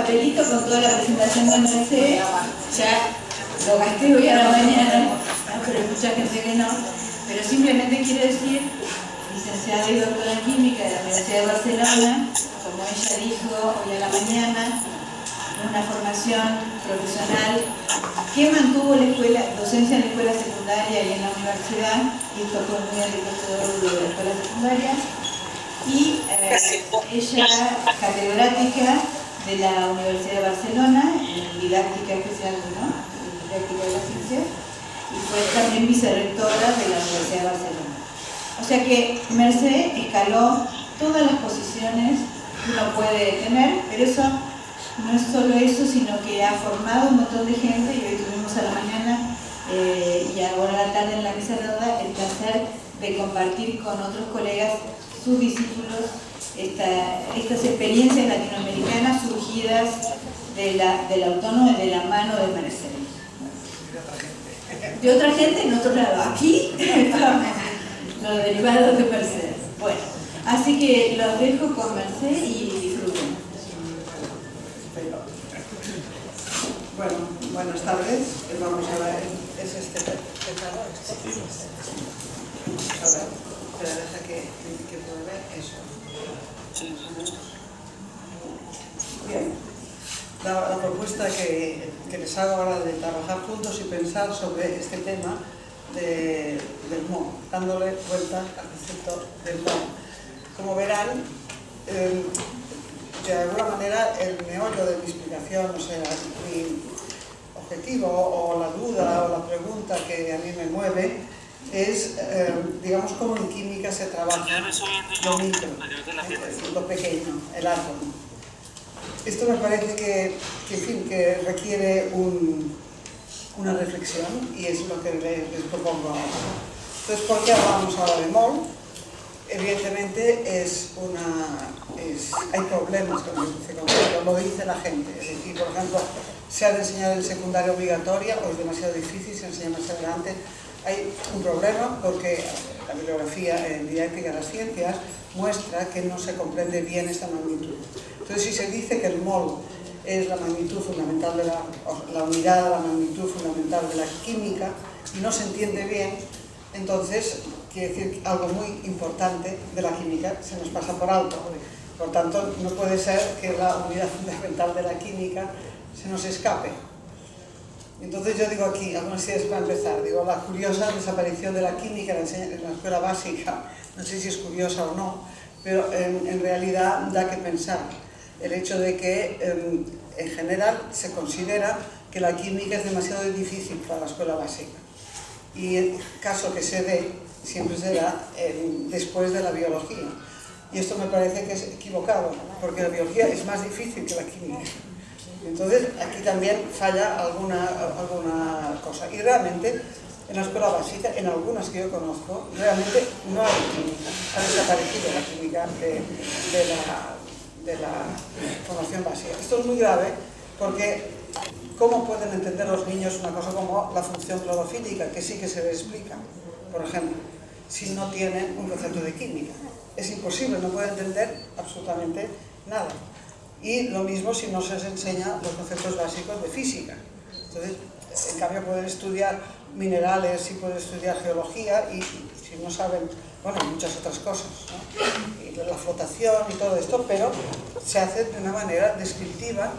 papelito con toda la presentación de Mercedes, ya lo gasté hoy a la mañana, ¿no? Pero hay mucha gente que no, pero simplemente quiero decir, licenciada y doctora en Química de la Universidad de Barcelona, como ella dijo hoy a la mañana, una formación profesional que mantuvo la escuela, docencia en la escuela secundaria y en la universidad, y esto fue muy enriquecedor de la escuela secundaria, y ella catedrática de la Universidad de Barcelona en didáctica especial, ¿no? En didáctica de las ciencias, y fue también vicerrectora de la Universidad de Barcelona. O sea que Mercé escaló todas las posiciones que uno puede tener, pero eso no es solo eso, sino que ha formado un montón de gente, y hoy tuvimos a la mañana y ahora a la tarde en la mesa redonda el placer de compartir con otros colegas, sus discípulos, estas experiencias latinoamericanas surgidas del autónomo y de la mano de Mercé. De otra gente en otro lado. Aquí los derivados de Mercé. Bueno, así que los dejo con Mercé y disfruten. Bueno, buenas tardes. Vamos a ver, ¿es este pecado? A ver, espera, deja que pueda ver eso. Bien. La propuesta que les hago ahora de trabajar juntos y pensar sobre este tema del MOO, dándole vuelta al concepto del MOO. Como verán, de alguna manera el meollo de mi explicación, o sea, mi objetivo o la duda o la pregunta que a mí me mueve es, digamos, cómo en química se trabaja lo micro, lo pequeño, el átomo. Esto me parece que requiere una reflexión, y es lo que les propongo ahora. Entonces, ¿por qué hablamos ahora de MOL? Evidentemente hay problemas con este concepto, lo dice la gente. Es decir, por ejemplo, se ha de enseñar en secundaria obligatoria o es demasiado difícil, se enseña más adelante. Hay un problema porque la bibliografía en didáctica de las ciencias muestra que no se comprende bien esta magnitud. Entonces, si se dice que el mol es la magnitud fundamental de la unidad de la magnitud fundamental de la química y no se entiende bien, entonces quiere decir que algo muy importante de la química se nos pasa por alto. Por tanto, no puede ser que la unidad fundamental de la química se nos escape. Entonces yo digo aquí, algunas ideas para empezar, digo, la curiosa desaparición de la química en la escuela básica, no sé si es curiosa o no, pero en realidad da que pensar. El hecho de que en general se considera que la química es demasiado difícil para la escuela básica. Y el caso que se dé siempre será después de la biología. Y esto me parece que es equivocado, porque la biología es más difícil que la química. Entonces, aquí también falla alguna cosa. Y realmente, en la escuela básica, en algunas que yo conozco, realmente no hay química. Ha desaparecido la química de la formación básica. Esto es muy grave porque ¿cómo pueden entender los niños una cosa como la función clorofílica, que sí que se les explica, por ejemplo, si no tienen un concepto de química? Es imposible, no pueden entender absolutamente nada. Y lo mismo si no se les enseña los conceptos básicos de física. Entonces, en cambio, pueden estudiar minerales y pueden estudiar geología y si no saben, bueno, muchas otras cosas, ¿no? Y la flotación y todo esto, pero se hace de una manera descriptiva,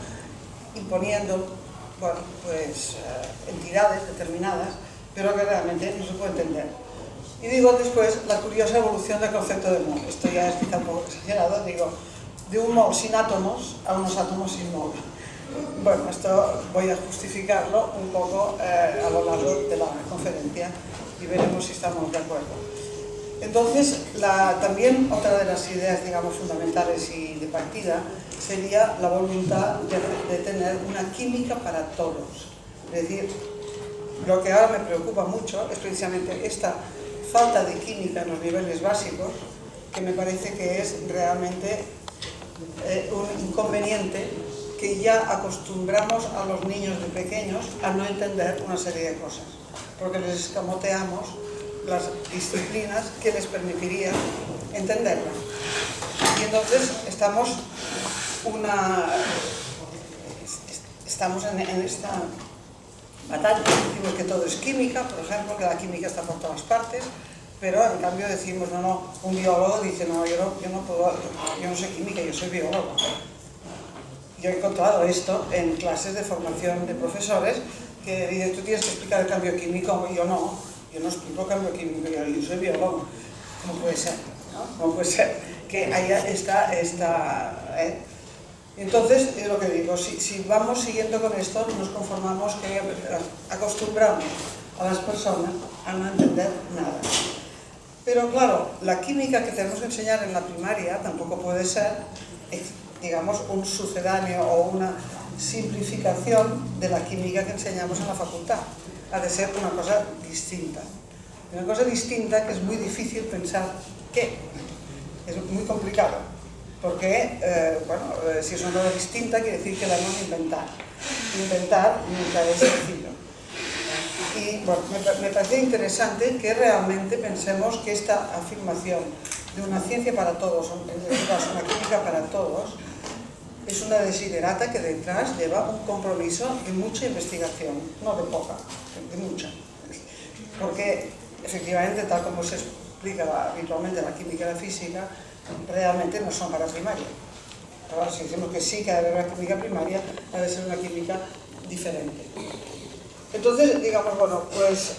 imponiendo, bueno, pues, entidades determinadas, pero que realmente no se puede entender. Y digo después la curiosa evolución del concepto de mol. Esto ya es quizá un poco exagerado, digo, de un mol sin átomos a unos átomos sin mol. Bueno, esto voy a justificarlo un poco a lo largo de la conferencia y veremos si estamos de acuerdo. Entonces, también otra de las ideas, digamos, fundamentales y de partida sería la voluntad de tener una química para todos. Es decir, lo que ahora me preocupa mucho es precisamente esta falta de química en los niveles básicos, que me parece que es realmente un inconveniente, que ya acostumbramos a los niños de pequeños a no entender una serie de cosas, porque les escamoteamos las disciplinas que les permitirían entenderla. Y entonces estamos estamos en esta batalla. Decimos que todo es química, por ejemplo, que la química está por todas partes, pero en cambio decimos, no, un biólogo dice, no, yo no sé química, yo soy biólogo. Yo he encontrado esto en clases de formación de profesores que dicen, tú tienes que explicar el cambio químico, yo no explico el cambio químico, yo soy biólogo. ¿Cómo puede ser? ¿No? ¿Cómo puede ser que haya esta Entonces, es lo que digo, si vamos siguiendo con esto, nos conformamos que acostumbramos a las personas a no entender nada. Pero claro, la química que tenemos que enseñar en la primaria tampoco puede ser, digamos, un sucedáneo o una simplificación de la química que enseñamos en la facultad. Ha de ser una cosa distinta. Una cosa distinta que es muy difícil pensar qué. Es muy complicado. Porque, si es una cosa distinta, quiere decir que la hemos inventado. Inventar nunca es sencillo. Y bueno, me parece interesante que realmente pensemos que esta afirmación de una ciencia para todos, en este caso una química para todos, es una desiderata que detrás lleva un compromiso de mucha investigación, no de poca, de mucha. Porque efectivamente, tal como se explica habitualmente la química y la física, realmente no son para primaria. Ahora, si decimos que sí que debe haber una química primaria, ha de ser una química diferente. Entonces, digamos, bueno, pues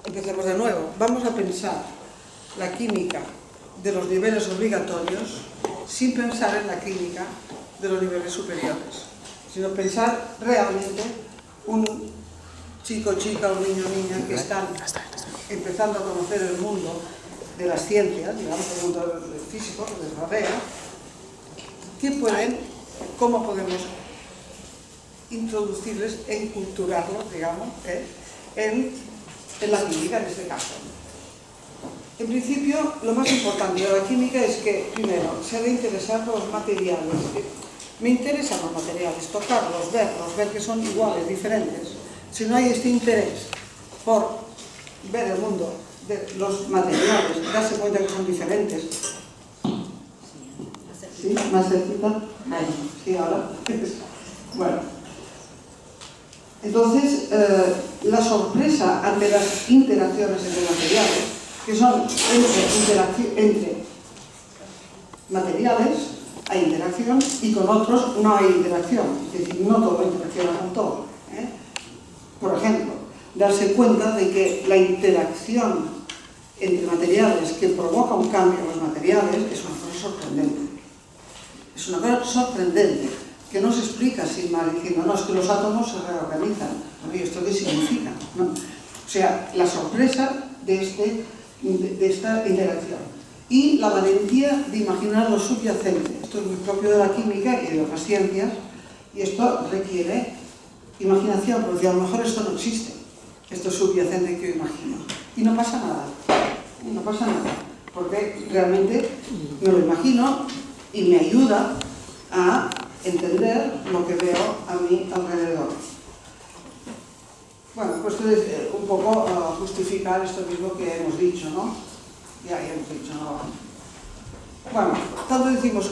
empecemos de nuevo. Vamos a pensar la química de los niveles obligatorios sin pensar en la química de los niveles superiores, sino pensar realmente un chico, chica, un niño, niña que están empezando a conocer el mundo de las ciencias, digamos, el mundo físico que les rodea, cómo podemos introducirles e inculturarlos, digamos, en la química en este caso. En principio, lo más importante de la química es que, primero, se ha de interesar por los materiales. Me interesan los materiales, tocarlos, ver que son iguales, diferentes. Si no hay este interés por ver el mundo de los materiales, darse cuenta que son diferentes. ¿Sí? ¿Más cerquita? Ahí. Sí, ahora. Bueno. Entonces, la sorpresa ante las interacciones entre materiales, que son entre materiales, hay interacción, y con otros no hay interacción. Es decir, no todo interacciona con todo. Por ejemplo, darse cuenta de que la interacción entre materiales que provoca un cambio en los materiales es una cosa sorprendente. Es una cosa sorprendente, que no se explica sin mal, diciendo, no, es que los átomos se reorganizan. ¿Y esto qué significa? ¿No? O sea, la sorpresa de esta interacción. Y la valentía de imaginar lo subyacente. Esto es muy propio de la química y de otras ciencias, y esto requiere imaginación, porque a lo mejor esto no existe, esto subyacente que yo imagino. Y no pasa nada. Y no pasa nada, porque realmente me lo imagino y me ayuda a entender lo que veo a mi alrededor. Bueno, pues un poco justificar esto mismo que hemos dicho, ¿no? Ya hemos dicho, ¿no? Bueno, tanto decimos,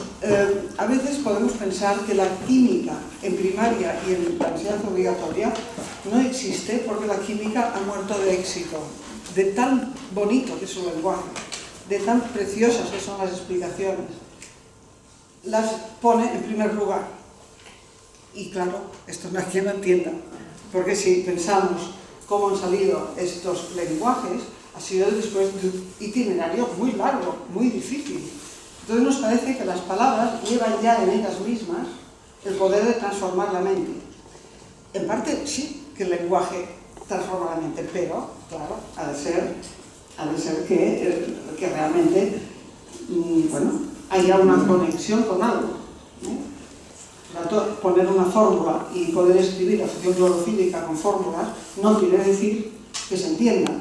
a veces podemos pensar que la química en primaria y en la enseñanza obligatoria no existe porque la química ha muerto de éxito, de tan bonito que es su lenguaje, de tan preciosas que son las explicaciones. Las pone en primer lugar. Y claro, esto no hay quien lo entienda, porque si pensamos cómo han salido estos lenguajes, ha sido después de un itinerario muy largo, muy difícil. Entonces nos parece que las palabras llevan ya en ellas mismas el poder de transformar la mente. En parte sí que el lenguaje transforma la mente, pero, claro, ha de ser que realmente, haya una conexión con algo. Por tanto, poner una fórmula y poder escribir la función clorofílica con fórmulas no quiere decir que se entienda.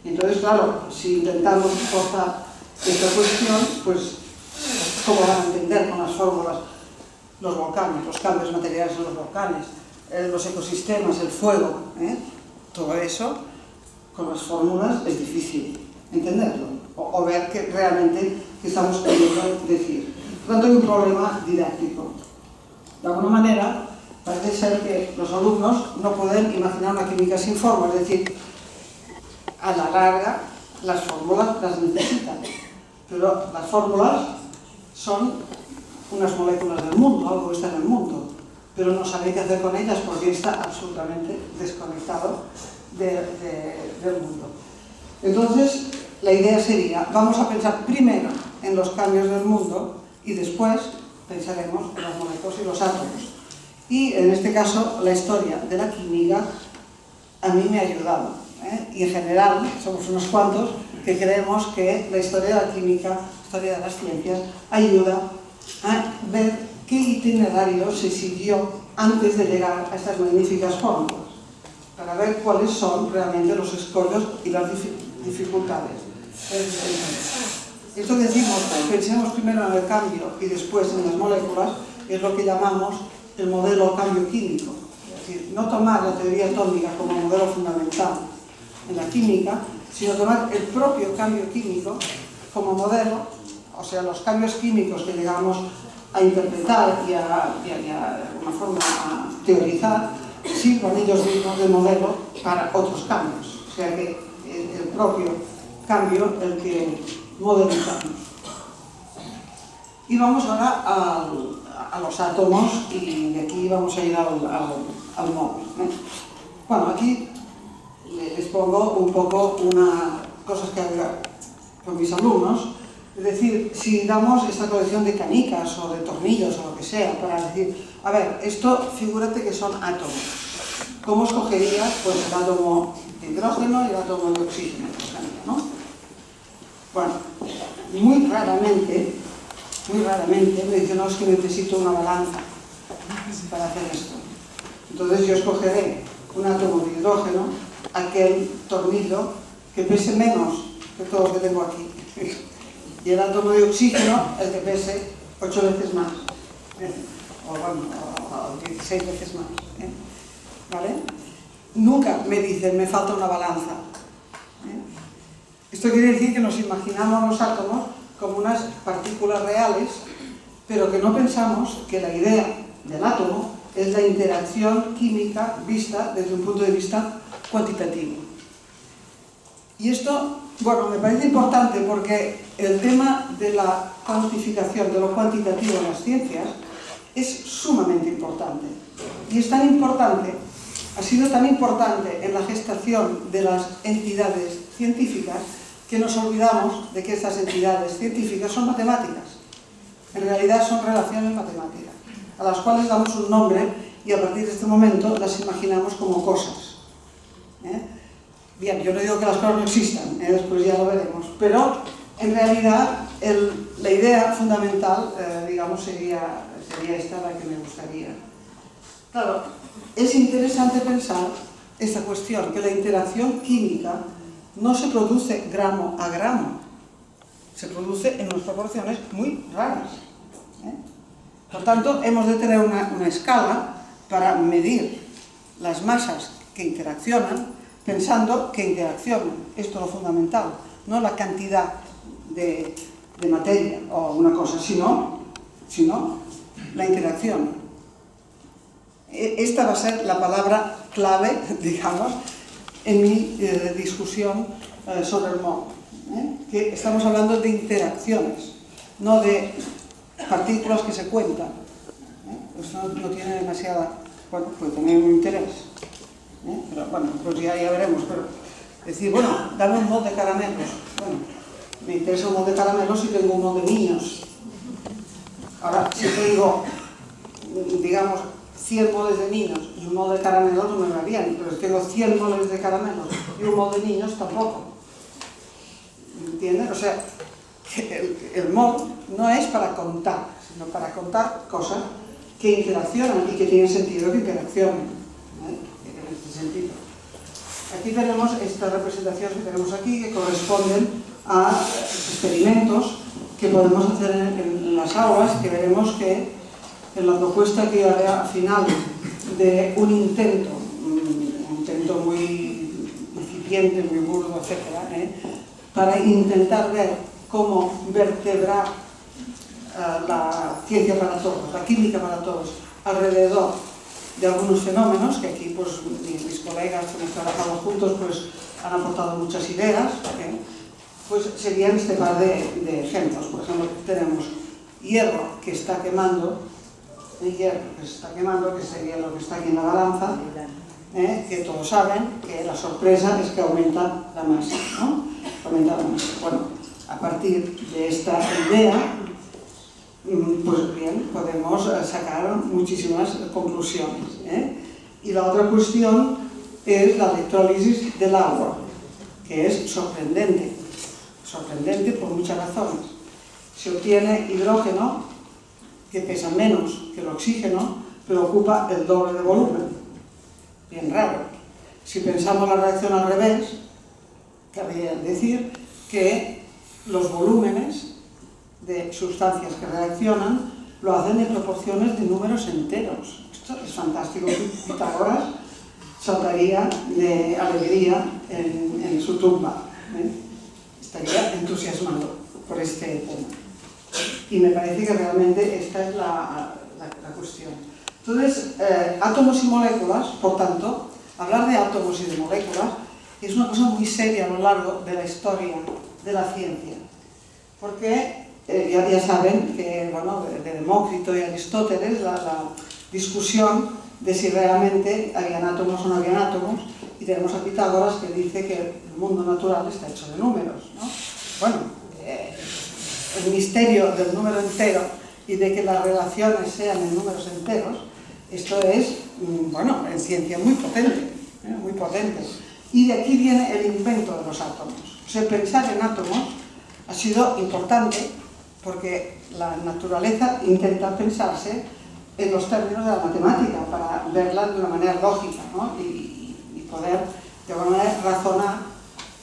Entonces, claro, si intentamos forzar esta cuestión, pues, ¿cómo van a entender con las fórmulas los volcanes, los cambios materiales en los volcanes, los ecosistemas, el fuego? Todo eso, con las fórmulas, es difícil entenderlo o ver que realmente qué estamos queriendo decir. Por tanto, hay un problema didáctico. De alguna manera, parece ser que los alumnos no pueden imaginar una química sin forma, es decir, a la larga las fórmulas las necesitan, pero las fórmulas son unas moléculas del mundo, algo que está en el mundo, pero no saben qué hacer con ellas porque está absolutamente desconectado del mundo. Entonces, la idea sería, vamos a pensar primero en los cambios del mundo y después pensaremos en las moléculas y los átomos. Y en este caso, la historia de la química a mí me ha ayudado, ¿eh? Y en general, somos unos cuantos que creemos que la historia de la química, la historia de las ciencias, ayuda a ver qué itinerario se siguió antes de llegar a estas magníficas fórmulas, para ver cuáles son realmente los escollos y las dificultades. Esto que decimos, pensemos primero en el cambio y después en las moléculas, es lo que llamamos el modelo cambio químico. Es decir, no tomar la teoría atómica como modelo fundamental en la química, sino tomar el propio cambio químico como modelo, o sea, los cambios químicos que llegamos a interpretar y de alguna forma a teorizar, sirvan ellos mismos de modelo para otros cambios. O sea que el propio cambio el que modelizamos. Y vamos ahora a los átomos y de aquí vamos a ir al móvil, ¿eh? Bueno, aquí les pongo un poco unas cosas que hago con mis alumnos. Es decir, si damos esta colección de canicas o de tornillos o lo que sea para decir, a ver, esto figúrate que son átomos. ¿Cómo escogerías? Pues el átomo de hidrógeno y el átomo de oxígeno, por ejemplo, ¿no? Bueno, muy raramente me dicen, no, es que necesito una balanza para hacer esto. Entonces yo escogeré un átomo de hidrógeno, aquel tornillo que pese menos que todo lo que tengo aquí. Y el átomo de oxígeno, el que pese 8 veces más. O bueno, 16 veces más. ¿Vale? Nunca me dicen, me falta una balanza. Esto quiere decir que nos imaginamos los átomos como unas partículas reales, pero que no pensamos que la idea del átomo es la interacción química vista desde un punto de vista cuantitativo. Y esto, bueno, me parece importante porque el tema de la cuantificación, de lo cuantitativo en las ciencias, es sumamente importante. Y es tan importante, ha sido tan importante en la gestación de las entidades científicas que nos olvidamos de que estas entidades científicas son matemáticas. En realidad son relaciones matemáticas, a las cuales damos un nombre y a partir de este momento las imaginamos como cosas. Bien, yo no digo que las cosas no existan, después ya lo veremos, pero en realidad la idea fundamental, digamos, sería esta la que me gustaría. Claro, es interesante pensar esta cuestión, que la interacción química no se produce gramo a gramo, se produce en unas proporciones muy raras. Por tanto, hemos de tener una escala para medir las masas que interaccionan, pensando que interaccionan. Esto es lo fundamental, no la cantidad de materia o una cosa, sino la interacción. Esta va a ser la palabra clave, digamos, en mi discusión sobre el móvil, que estamos hablando de interacciones, no de partículas que se cuentan. Eso no tiene demasiada, bueno, puede tener un interés, pero bueno, pues ya veremos. Pero decir, bueno, dame un molde de caramelos. Bueno, me interesa un molde de caramelos si tengo un molde de niños. Ahora, si tengo, digamos, 100 moldes de niños y un molde de caramelos, no me va bien, pero si tengo 100 moldes de caramelos y un molde de niños, tampoco. ¿Entienden? O sea, que el molde no es para contar, sino para contar cosas que interaccionan y que tienen sentido que interaccionen. En este sentido. Aquí tenemos estas representaciones que tenemos aquí, que corresponden a experimentos que podemos hacer en las aulas, que veremos que en la propuesta que haré al final de un intento muy incipiente, muy burdo, etc., para intentar ver cómo vertebrar la ciencia para todos, la química para todos, alrededor de algunos fenómenos, que aquí pues, mis colegas que hemos trabajado juntos pues, han aportado muchas ideas, pues serían este par de ejemplos. Por ejemplo, tenemos hierro que está quemando, que sería lo que está aquí en la balanza, que todos saben que la sorpresa es que aumenta la masa, ¿no? Aumenta la masa. Bueno, a partir de esta idea, pues bien, podemos sacar muchísimas conclusiones. Y la otra cuestión es la electrólisis del agua, que es sorprendente por muchas razones. Se obtiene hidrógeno que pesa menos que el oxígeno, pero ocupa el doble de volumen. Bien raro. Si pensamos la reacción al revés, cabría decir que los volúmenes de sustancias que reaccionan lo hacen en proporciones de números enteros. Esto es fantástico. Pitágoras saltaría de alegría en su tumba. Estaría entusiasmado por este tema. Y me parece que realmente esta es la cuestión. Entonces, átomos y moléculas, por tanto, hablar de átomos y de moléculas es una cosa muy seria a lo largo de la historia de la ciencia. Porque ya saben que, bueno, de Demócrito y Aristóteles, la discusión de si realmente habían átomos o no habían átomos, y tenemos a Pitágoras que dice que el mundo natural está hecho de números, ¿no? Bueno, el misterio del número entero y de que las relaciones sean en números enteros, esto es, bueno, en ciencia muy potente, muy potente. Y de aquí viene el invento de los átomos. O sea, pensar en átomos ha sido importante porque la naturaleza intenta pensarse en los términos de la matemática para verla de una manera lógica, ¿no? y poder de alguna manera razonar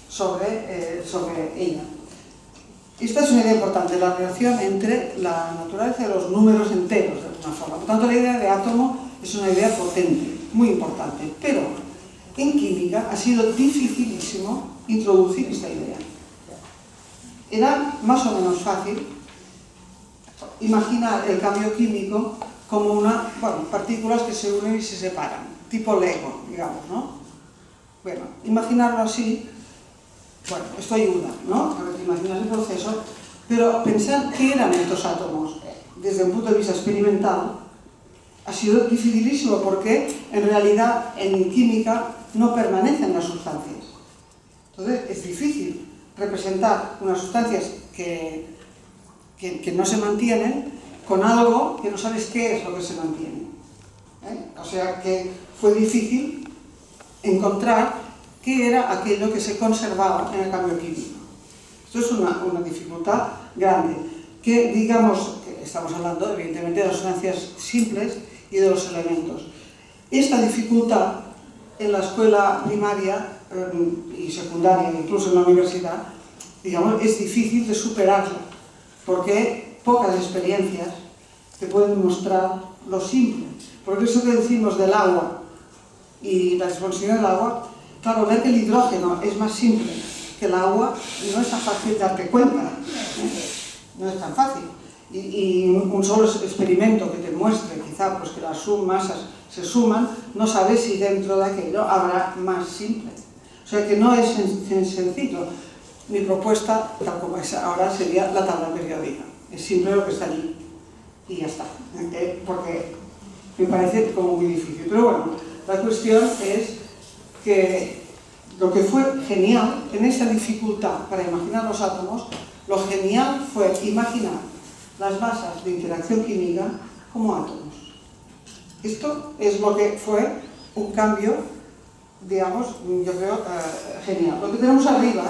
sobre ella. Esta es una idea importante, la relación entre la naturaleza y los números enteros, de alguna forma. Por tanto, la idea de átomo es una idea potente, muy importante, pero en química ha sido dificilísimo introducir esta idea. Era más o menos fácil imaginar el cambio químico como partículas que se unen y se separan, tipo Lego, digamos, ¿no? Bueno, imaginarlo así, bueno, esto ayuda, ¿no? Para imaginar el proceso, pero pensar qué eran estos átomos desde un punto de vista experimental ha sido dificilísimo porque en realidad en química no permanecen las sustancias. Entonces es difícil representar unas sustancias que no se mantienen con algo que no sabes qué es lo que se mantiene. O sea que fue difícil encontrar qué era aquello que se conservaba en el cambio químico. Esto es una dificultad grande, que digamos, que estamos hablando evidentemente de las sustancias simples y de los elementos. Esta dificultad en la escuela primaria y secundaria, incluso en la universidad, digamos, es difícil de superarla, porque pocas experiencias te pueden mostrar lo simple. Porque eso que decimos del agua y la expansión del agua, claro, ver que el hidrógeno es más simple que el agua no es tan fácil darte cuenta, no es tan fácil. Y un solo experimento que te muestre quizá pues que las masas se suman, no sabes si dentro de aquello habrá más simple. O sea que no es sencillo. Mi propuesta, tal como es ahora, sería la tabla periódica. Es simple lo que está allí y ya está, porque me parece como muy difícil. Pero bueno, la cuestión es que lo que fue genial en esa dificultad para imaginar los átomos, lo genial fue imaginar las masas de interacción química como átomos. Esto es lo que fue un cambio, digamos, yo creo, genial. Lo que tenemos arriba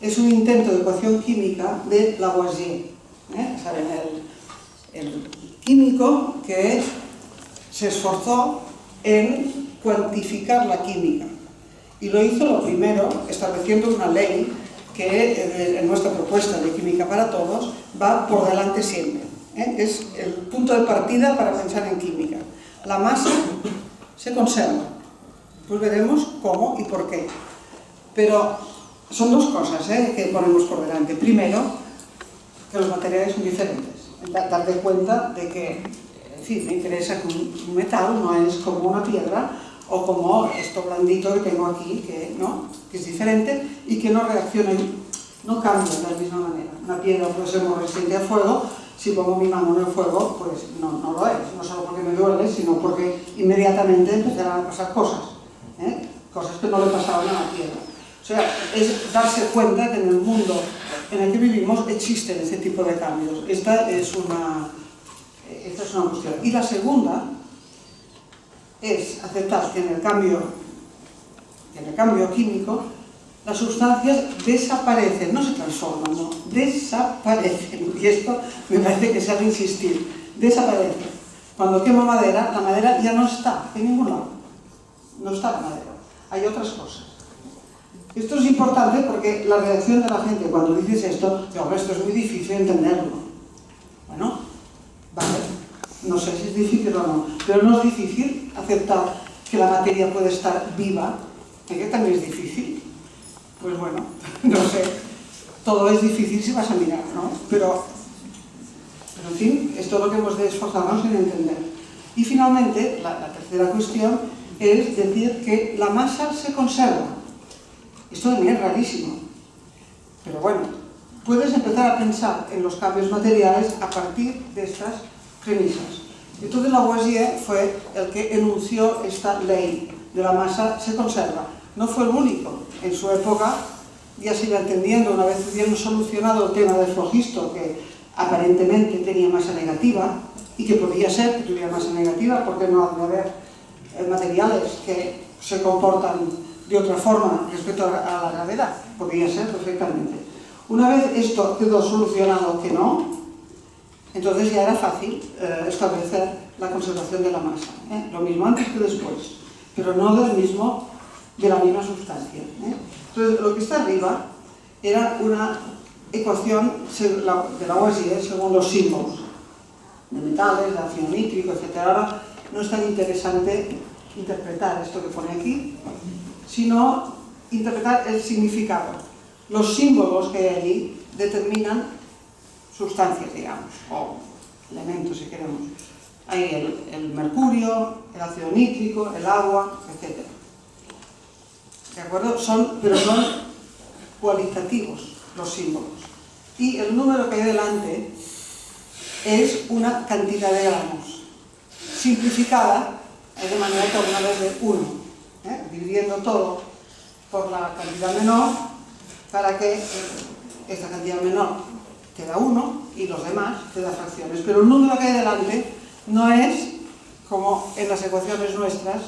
es un intento de ecuación química de Lavoisier. ¿Saben? El químico que se esforzó en cuantificar la química. Y lo hizo lo primero estableciendo una ley que en nuestra propuesta de Química para Todos va por delante siempre. Es el punto de partida para pensar en química. La masa se conserva. Pues veremos cómo y por qué. Pero son dos cosas que ponemos por delante. Primero, que los materiales son diferentes. Darte cuenta de que en fin, me interesa que un metal no es como una piedra o como esto blandito que tengo aquí, que, ¿no?, que es diferente y que no reacciona, no cambia de la misma manera. Una piedra puede ser muy resistente al fuego, si pongo mi mano en el fuego, pues no lo es, no solo porque me duele, sino porque inmediatamente empezarán a pasar cosas, cosas que no le pasaban a la piedra. O sea, es darse cuenta que en el mundo en el que vivimos existen ese tipo de cambios. Esta es una cuestión. Y la segunda es aceptar que en el cambio químico las sustancias desaparecen, no se transforman, no, desaparecen. Y esto me parece que se ha de insistir, desaparecen. Cuando quemo madera, la madera ya no está en ningún lado. No está la madera, hay otras cosas. Esto es importante porque la reacción de la gente cuando dices esto, esto es muy difícil entenderlo. Bueno, vale, no sé si es difícil o no, pero no es difícil aceptar que la materia puede estar viva, que también es difícil. Pues bueno, no sé, todo es difícil si vas a mirar, ¿no? Pero en fin, esto es lo que hemos de esforzarnos en entender. Y finalmente, la tercera cuestión es decir que la masa se conserva. Esto también es rarísimo, pero bueno, puedes empezar a pensar en los cambios materiales a partir de estas premisas. Entonces Lavoisier fue el que enunció esta ley de la masa se conserva. No fue el único. En su época ya se iba entendiendo, una vez hubieron solucionado el tema del flogisto, que aparentemente tenía masa negativa, y que podía ser que tuviera masa negativa, porque no ha de haber materiales que se comportan de otra forma respecto a la gravedad, podría ser perfectamente. Una vez esto quedó solucionado que no, entonces ya era fácil establecer la conservación de la masa, lo mismo antes que después, pero no de la misma sustancia. Entonces lo que está arriba era una ecuación de Lavoisier según los símbolos de metales, de ácido nítrico, etc. Ahora no es tan interesante interpretar esto que pone aquí, sino interpretar el significado. Los símbolos que hay allí determinan sustancias, digamos, o elementos, si queremos. Hay el mercurio, el ácido nítrico, el agua, etc. ¿De acuerdo? Pero son cualitativos los símbolos. Y el número que hay delante es una cantidad de gramos, simplificada de manera que una vez de 1, dividiendo todo por la cantidad menor, para que esta cantidad menor te da 1 y los demás te da fracciones. Pero el número que hay delante no es, como en las ecuaciones nuestras,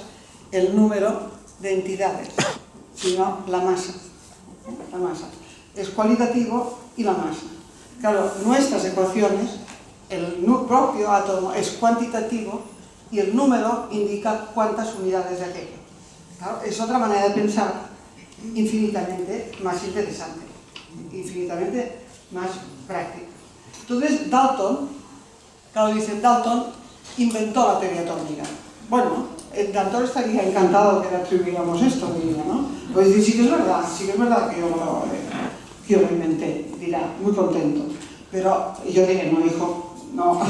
el número de entidades, sino la masa. La masa. Es cualitativo y la masa. Claro, nuestras ecuaciones, el propio átomo es cuantitativo y el número indica cuántas unidades de aquello. Claro, es otra manera de pensar infinitamente más interesante, infinitamente más práctica. Entonces, Dalton, claro, dicen, Dalton inventó la teoría atómica. Bueno, Dalton estaría encantado que le atribuyéramos esto, diría, ¿no? Pues decir, sí que es verdad que yo lo inventé, dirá, muy contento. Pero yo diré, no, hijo, no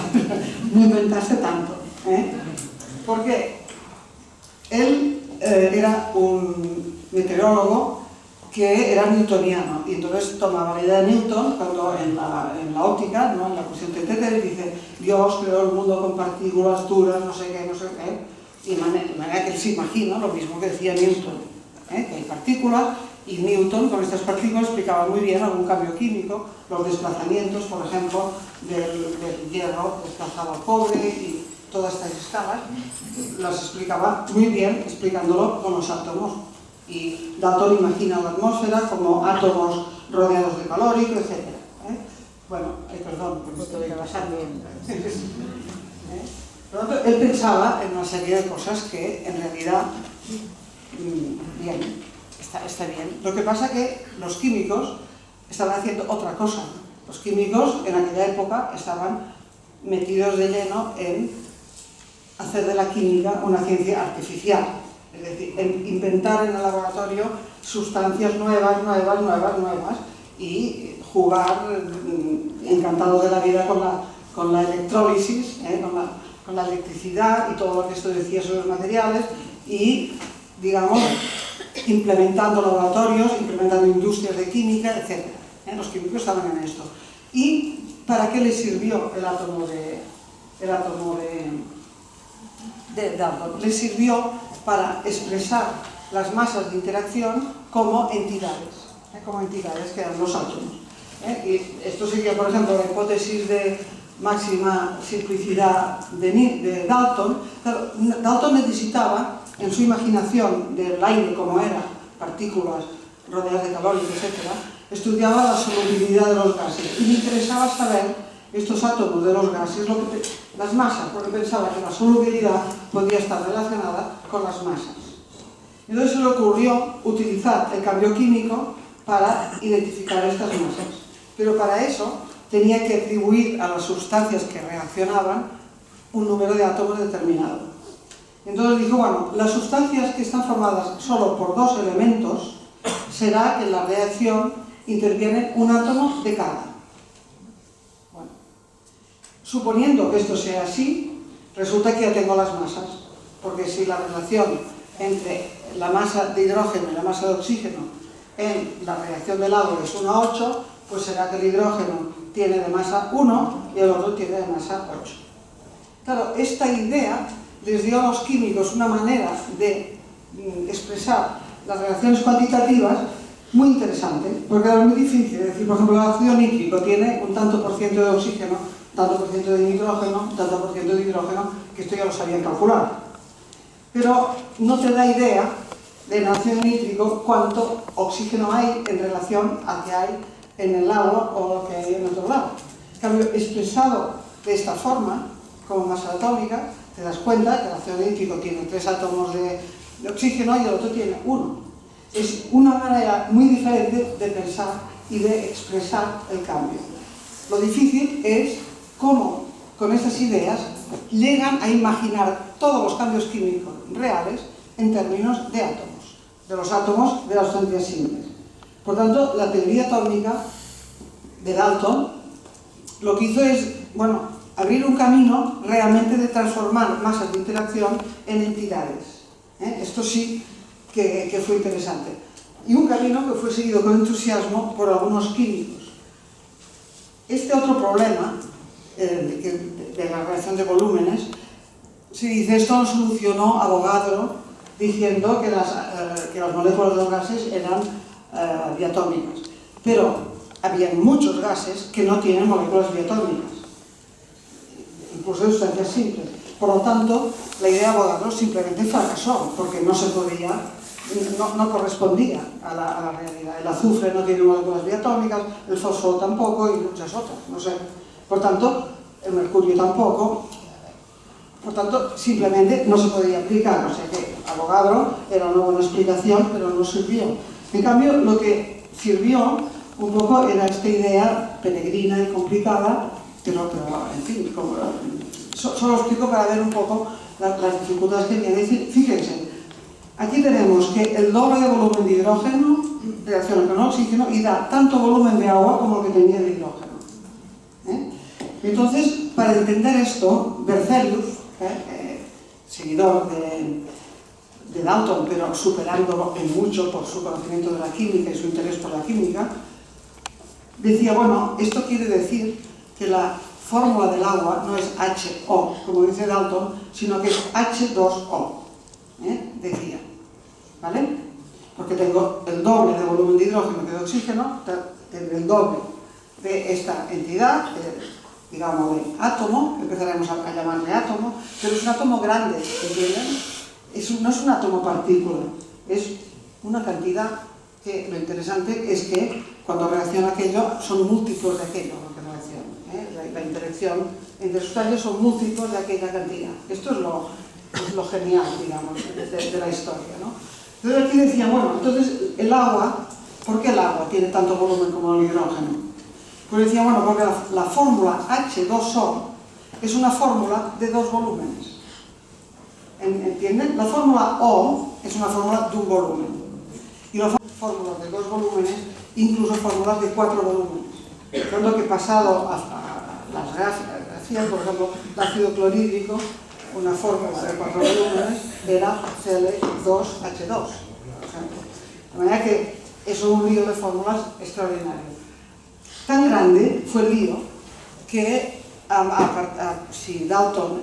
inventaste tanto, porque él era un meteorólogo que era newtoniano, y entonces tomaba la idea de Newton cuando en la óptica, ¿no?, en la cuestión de Tether, dice, Dios creó el mundo con partículas duras, no sé qué, y de manera que él se imagina lo mismo que decía Newton, que hay partículas, y Newton con estas partículas explicaba muy bien algún cambio químico, los desplazamientos, por ejemplo, del hierro desplazado al cobre, y todas estas escalas, las explicaba muy bien explicándolo con los átomos. Y Dalton imagina la atmósfera como átomos rodeados de calórico, etc. Bueno, perdón, porque estoy pasando. Por lo tanto, él pensaba en una serie de cosas que en realidad, bien, está bien. Lo que pasa es que los químicos estaban haciendo otra cosa. Los químicos en aquella época estaban metidos de lleno en hacer de la química una ciencia artificial. Es decir, en inventar en el laboratorio sustancias nuevas y jugar encantado de la vida con la electrólisis, con la electricidad y todo lo que esto decía sobre los materiales y, digamos, implementando laboratorios, implementando industrias de química, etc. Los químicos estaban en esto. ¿Y para qué les sirvió el átomo de Dalton? Les sirvió para expresar las masas de interacción como entidades que eran los átomos. Y esto sería, por ejemplo, la hipótesis de máxima simplicidad de Dalton. Claro, Dalton necesitaba, en su imaginación del aire como era, partículas rodeadas de calor, etc., estudiaba la solubilidad de los gases y le interesaba saber estos átomos de los gases, las masas, porque pensaba que la solubilidad podía estar relacionada con las masas. Entonces se le ocurrió utilizar el cambio químico para identificar estas masas, pero para eso tenía que atribuir a las sustancias que reaccionaban un número de átomos determinado. Entonces dijo, bueno, las sustancias que están formadas solo por dos elementos, será que en la reacción interviene un átomo de cada. Bueno, suponiendo que esto sea así, resulta que ya tengo las masas, porque si la relación entre la masa de hidrógeno y la masa de oxígeno en la reacción del agua es 1 a 8, pues será que el hidrógeno tiene de masa 1 y el otro tiene de masa 8. Claro, esta idea les dio a los químicos una manera de expresar las reacciones cuantitativas muy interesante, porque era muy difícil. Es decir, por ejemplo, el ácido nítrico tiene un tanto por ciento de oxígeno, tanto por ciento de nitrógeno, tanto por ciento de hidrógeno, que esto ya lo sabían calcular. Pero no te da idea del ácido nítrico cuánto oxígeno hay en relación a que hay en el agua o lo que hay en otro lado. En cambio, expresado de esta forma, como masa atómica, te das cuenta que el ácido nítrico tiene 3 átomos de oxígeno y el otro tiene 1. Es una manera muy diferente de pensar y de expresar el cambio. Lo difícil es cómo, con estas ideas, llegan a imaginar todos los cambios químicos reales en términos de átomos, de los átomos de las sustancias simples. Por tanto, la teoría atómica de Dalton lo que hizo es, bueno, abrir un camino realmente de transformar masas de interacción en entidades. Esto sí que fue interesante. Y un camino que fue seguido con entusiasmo por algunos químicos. Este otro problema de la reacción de volúmenes, se dice, esto lo solucionó Avogadro diciendo que las moléculas de los gases eran diatómicas. Pero había muchos gases que no tienen moléculas diatómicas, incluso de sustancias simples. Por lo tanto, la idea de Avogadro simplemente fracasó, porque no se podía, no correspondía a la realidad. El azufre no tiene moléculas diatómicas, el fósforo tampoco y muchas otras, no sé. Por tanto, el mercurio tampoco. Por tanto, simplemente no se podía aplicar. O sea que Avogadro era una buena explicación, pero no sirvió. En cambio, lo que sirvió un poco era esta idea peregrina y complicada, pero en fin, solo explico para ver un poco las dificultades que tiene. Fíjense, aquí tenemos que el doble de volumen de hidrógeno reacciona con oxígeno y da tanto volumen de agua como lo que tenía de hidrógeno. Entonces, para entender esto, Berzelius, seguidor de Dalton, pero superándolo en mucho por su conocimiento de la química y su interés por la química, decía, bueno, esto quiere decir que la fórmula del agua no es HO, como dice Dalton, sino que es H2O, decía, ¿vale? Porque tengo el doble de volumen de hidrógeno que de oxígeno, tendré el doble de esta entidad, digamos de átomo, empezaremos a llamarle átomo, pero es un átomo grande, ¿entienden? No es un átomo partícula, es una cantidad que lo interesante es que cuando reacciona aquello son múltiplos de aquello lo que reacciona. La interacción entre sustancias son múltiplos de aquella cantidad. Esto es lo genial, digamos, de la historia, ¿no? Entonces aquí decía, bueno, entonces el agua, ¿por qué el agua tiene tanto volumen como el hidrógeno? Pues decía, bueno, porque la fórmula H2O es una fórmula de dos volúmenes. ¿Entienden? La fórmula O es una fórmula de un volumen. Y las fórmulas de dos volúmenes, incluso fórmulas de 4 volúmenes. Tanto que pasado a las decían, por ejemplo, el ácido clorhídrico, una fórmula de 4 volúmenes era Cl2H2. De manera que eso es un lío de fórmulas extraordinario. Tan grande fue el lío que si Dalton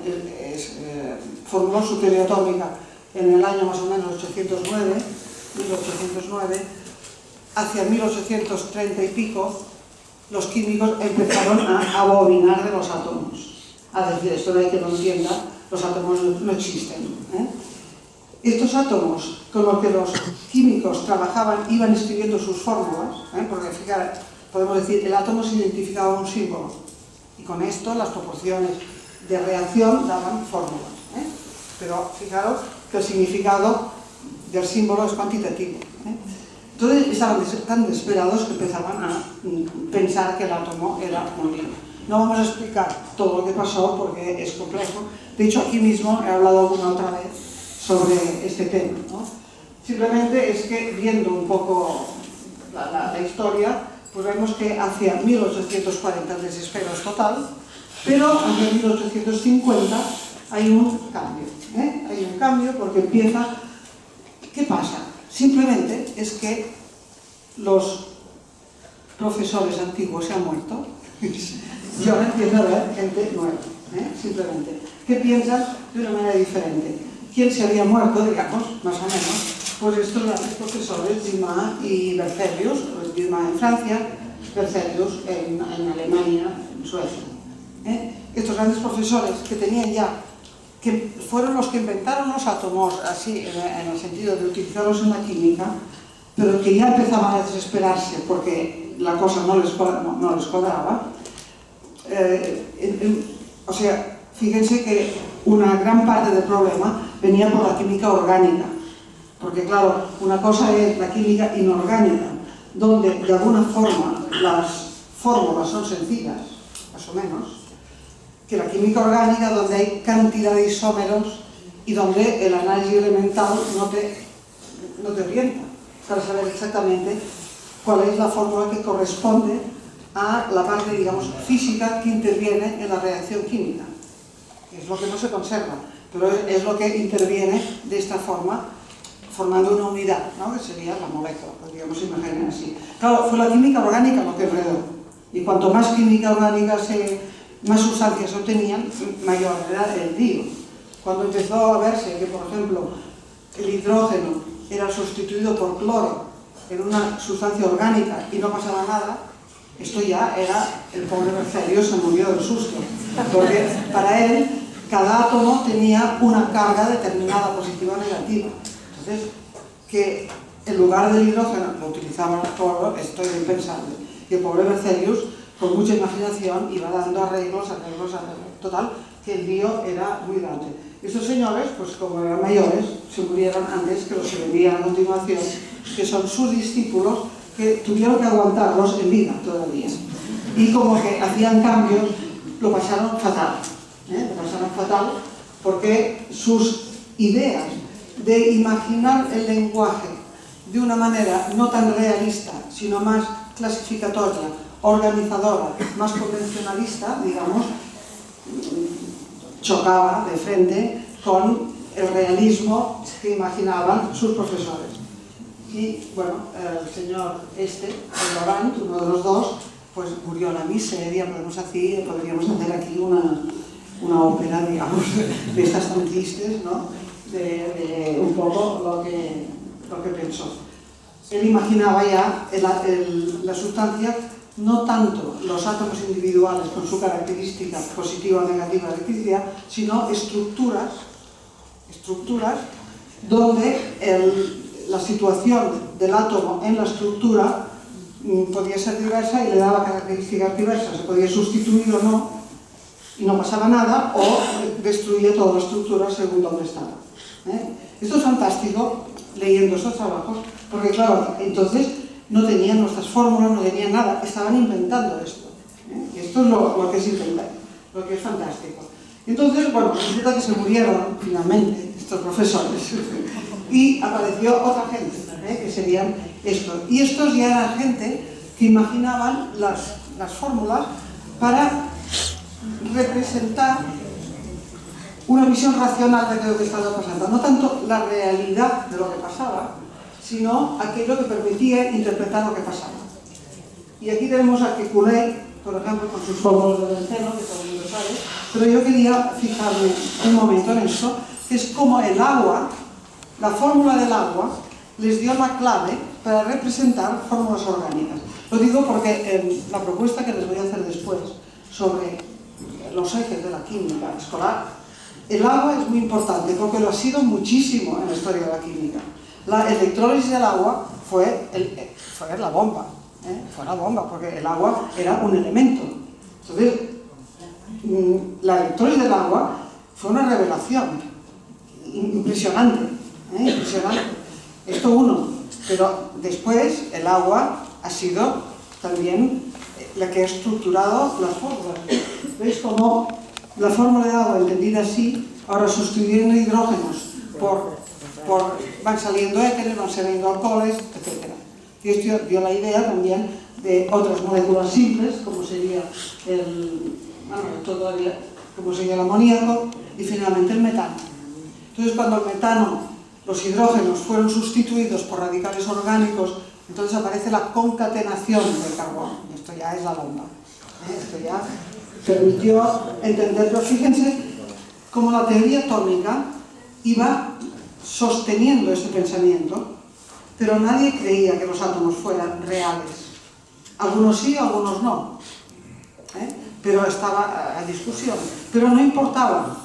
formuló su teoría atómica en el año más o menos 1809, hacia 1830 y pico, los químicos empezaron a abominar de los átomos. A decir, esto no hay que lo entienda, los átomos no existen. Estos átomos con los que los químicos trabajaban iban escribiendo sus fórmulas, porque fíjate, podemos decir, el átomo se identificaba un símbolo y con esto las proporciones de reacción daban fórmulas. Pero fijaros que el significado del símbolo es cuantitativo. Entonces estaban tan desesperados que empezaban a pensar que el átomo era un lío. No vamos a explicar todo lo que pasó porque es complejo. De hecho, aquí mismo he hablado alguna otra vez sobre este tema, ¿no? Simplemente es que viendo un poco la historia, pues vemos que hacia 1840 el desespero es total, pero hacia 1850 hay un cambio. Hay un cambio porque empieza... ¿Qué pasa? Simplemente es que los profesores antiguos se han muerto y ahora empieza a haber gente nueva, simplemente, que piensan de una manera diferente. ¿Quién se había muerto, digamos, más o menos? Pues estos grandes profesores, Dumas y Berzelius, Dumas en Francia, Berzelius en Alemania, en Suecia. Estos grandes profesores que tenían ya, que fueron los que inventaron los átomos, así en el sentido de utilizarlos en la química, pero que ya empezaban a desesperarse porque la cosa no les cuadraba. O sea, fíjense que una gran parte del problema venía por la química orgánica, porque claro, una cosa es la química inorgánica, donde de alguna forma las fórmulas son sencillas, más o menos, que la química orgánica, donde hay cantidad de isómeros y donde el análisis elemental no te orienta para saber exactamente cuál es la fórmula que corresponde a la parte, digamos, física que interviene en la reacción química. Es lo que no se conserva, pero es lo que interviene de esta forma, formando una unidad, ¿no? Que sería la molécula, podríamos imaginar así. Claro, fue la química orgánica lo que enredó, y cuanto más química orgánica más sustancias se obtenían, mayor era el lío. Cuando empezó a verse que, por ejemplo, el hidrógeno era sustituido por cloro en una sustancia orgánica y no pasaba nada, esto ya era, el pobre Berzelius se murió del susto, porque para él cada átomo tenía una carga determinada, positiva o negativa. Entonces, que en lugar del hidrógeno lo utilizaban el cloro, esto era impensable. Y el pobre Berzelius, con mucha imaginación, iba dando arreglos. Total, que el lío era muy grande. Estos señores, pues como eran mayores, se murieron antes que los que venían a continuación, que son sus discípulos, que tuvieron que aguantarlos en vida todavía. Y como que hacían cambios, lo pasaron fatal. Lo pasaron fatal porque sus ideas de imaginar el lenguaje de una manera no tan realista, sino más clasificatoria, organizadora, más convencionalista, digamos, chocaba de frente con el realismo que imaginaban sus profesores. Y bueno, el señor el Laurent, uno de los dos, pues murió en la miseria. Podríamos hacer aquí una ópera, digamos, de estas tan tristes, ¿no? De un poco lo que pensó. Él imaginaba ya la sustancia, no tanto los átomos individuales con su característica positiva o negativa de electricidad, sino estructuras donde la situación del átomo en la estructura podía ser diversa y le daba características diversas, se podía sustituir o no, y no pasaba nada, o destruía toda la estructura según donde estaba. Esto es fantástico leyendo estos trabajos, porque claro, entonces no tenían nuestras fórmulas, no tenían nada, estaban inventando esto. Y esto es lo que es inventar, lo que es fantástico. Entonces, bueno, resulta que se murieron finalmente estos profesores y apareció otra gente, que serían estos. Y estos ya eran gente que imaginaban las fórmulas para representar una visión racional de lo que estaba pasando, no tanto la realidad de lo que pasaba, sino aquello que permitía interpretar lo que pasaba. Y aquí tenemos a Kekulé, por ejemplo, con sus fórmulas de benceno, que todo el mundo sabe, pero yo quería fijarme un momento en esto, que es como el agua, la fórmula del agua, les dio la clave para representar fórmulas orgánicas. Lo digo porque en la propuesta que les voy a hacer después sobre los ejes de la química escolar, el agua es muy importante porque lo ha sido muchísimo en la historia de la química. La electrólisis del agua fue la bomba, fue la bomba, porque el agua era un elemento. Entonces, la electrólisis del agua fue una revelación impresionante, impresionante. Esto uno, pero después el agua ha sido también la que ha estructurado las fórmulas. ¿Veis cómo la fórmula de agua entendida así, ahora sustituyendo hidrógenos van saliendo éteres, van saliendo alcoholes, etc. Y esto dio la idea también de otras moléculas simples, como sería el amoníaco y finalmente el metano. Entonces, cuando el metano, los hidrógenos fueron sustituidos por radicales orgánicos, entonces aparece la concatenación del carbono. Esto ya es la bomba. Esto ya permitió entender, pero fíjense cómo la teoría atómica iba sosteniendo este pensamiento, pero nadie creía que los átomos fueran reales. Algunos sí, algunos no. Pero estaba a discusión. Pero no importaba.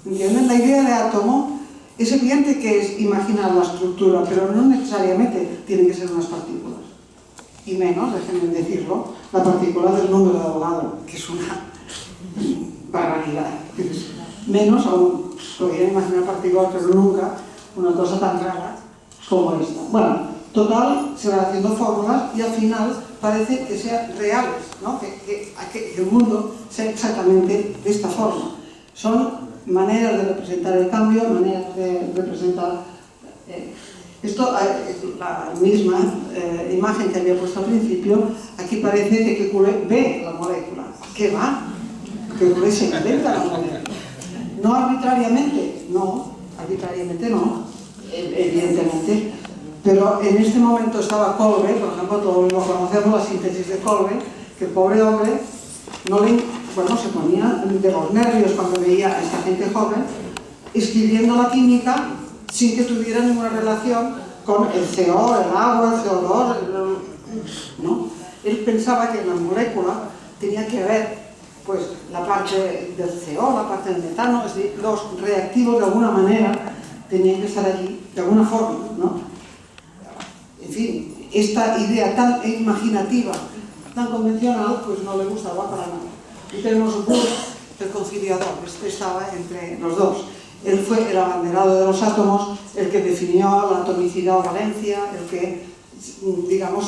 ¿Entienden? La idea de átomo es evidente que es imaginar la estructura, pero no necesariamente tienen que ser unas partículas. Y menos, déjenme decirlo, la partícula del número de Avogadro, que es una barbaridad. Menos aún, podrían imaginar partículas, pero nunca una cosa tan rara como esta. Bueno, total, se van haciendo fórmulas y al final parece que sean reales, ¿no? que el mundo sea exactamente de esta forma. Son maneras de representar el cambio, maneras de representar... Esto, la misma imagen que había puesto al principio, aquí parece que Kekulé ve la molécula. ¿Qué va? Kekulé se inventa la molécula. No arbitrariamente, no, evidentemente, pero en este momento estaba Kolbe, por ejemplo, todos lo conocemos, la síntesis de Kolbe, que el pobre hombre se ponía de los nervios cuando veía a esta gente joven escribiendo la química sin que tuviera ninguna relación con el CO, el agua, el CO2, ¿no? Él pensaba que en la molécula tenía que haber pues la parte del CO, la parte del metano, es decir, los reactivos de alguna manera tenían que estar allí, de alguna forma, ¿no? En fin, esta idea tan imaginativa, tan convencional, pues no le gustaba para nada. Y tenemos Bohr, el conciliador, este estaba entre los dos. Él fue el abanderado de los átomos, el que definió la atomicidad o valencia, el que, digamos,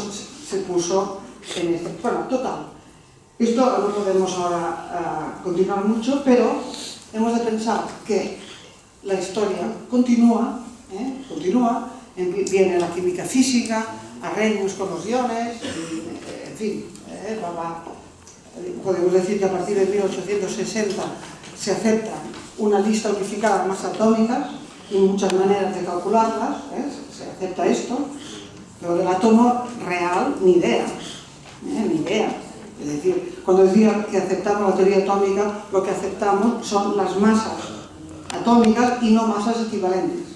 se puso en este... Bueno, total. Esto no podemos ahora continuar mucho, pero hemos de pensar que la historia continúa, viene la química física, Arrhenius con los iones, y, en fin, podemos decir que a partir de 1860 se acepta una lista unificada de masas atómicas y muchas maneras de calcularlas, se acepta esto, pero del átomo real ni idea, ni idea. Es decir, cuando decía que aceptamos la teoría atómica, lo que aceptamos son las masas atómicas y no masas equivalentes.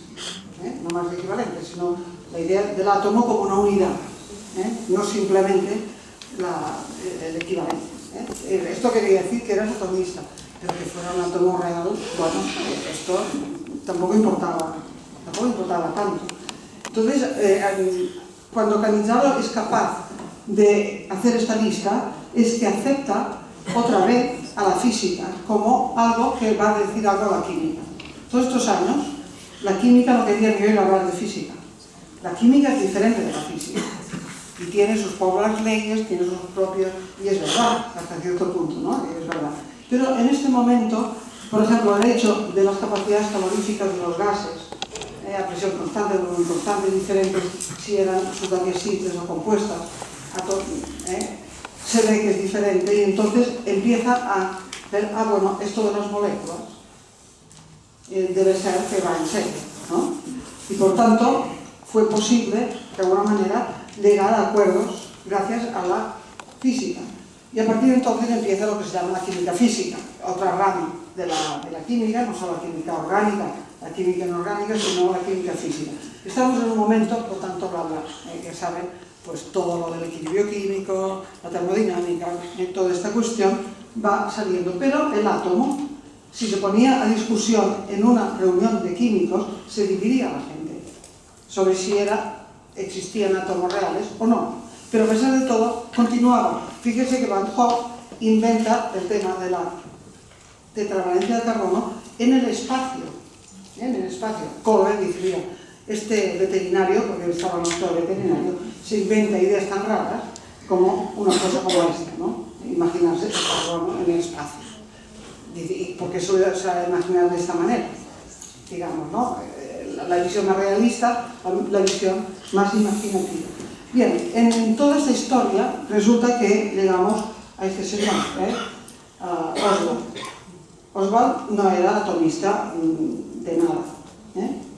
No masas equivalentes, sino la idea del átomo como una unidad, no simplemente el equivalente. Esto quería decir que eras atomista, pero que fuera un átomo real, bueno, esto tampoco importaba tanto. Entonces, cuando Cannizzaro es capaz de hacer esta lista, es que acepta otra vez a la física como algo que va a decir algo a la química. Todos estos años, la química no quería ni oír hablar de física. La química es diferente de la física y tiene sus propias leyes, tiene sus propios... y es verdad, hasta cierto punto, ¿no? Es verdad. Pero en este momento, por ejemplo, el hecho de las capacidades caloríficas de los gases, a presión constante, volumen constante, diferentes si eran sustancias simples o compuestas, se ve que es diferente y entonces empieza a ver, bueno, esto de las moléculas debe ser que va en serio, ¿no? Y por tanto fue posible, de alguna manera, llegar a acuerdos gracias a la física. Y a partir de entonces empieza lo que se llama la química física, otra rama de la química, no solo la química orgánica, la química inorgánica, sino la química física. Estamos en un momento, por tanto, que saben, pues todo lo del equilibrio químico, la termodinámica, toda esta cuestión va saliendo. Pero el átomo, si se ponía a discusión en una reunión de químicos, se dividía la gente sobre si existían átomos reales o no. Pero a pesar de todo, continuaba. Fíjese que Van Hoff inventa el tema de la tetravalencia de carbono en el espacio. En el espacio. Colben dice, mira, este veterinario, porque estaba nuestro veterinario, se inventa ideas tan raras como una cosa como esta, ¿no? Imaginarse el carbono en el espacio. Porque eso se ha de imaginar de esta manera, digamos, ¿no? La visión más realista, la visión más imaginativa. Bien, en toda esta historia resulta que llegamos a este señor, Oswald. Oswald no era atomista de nada,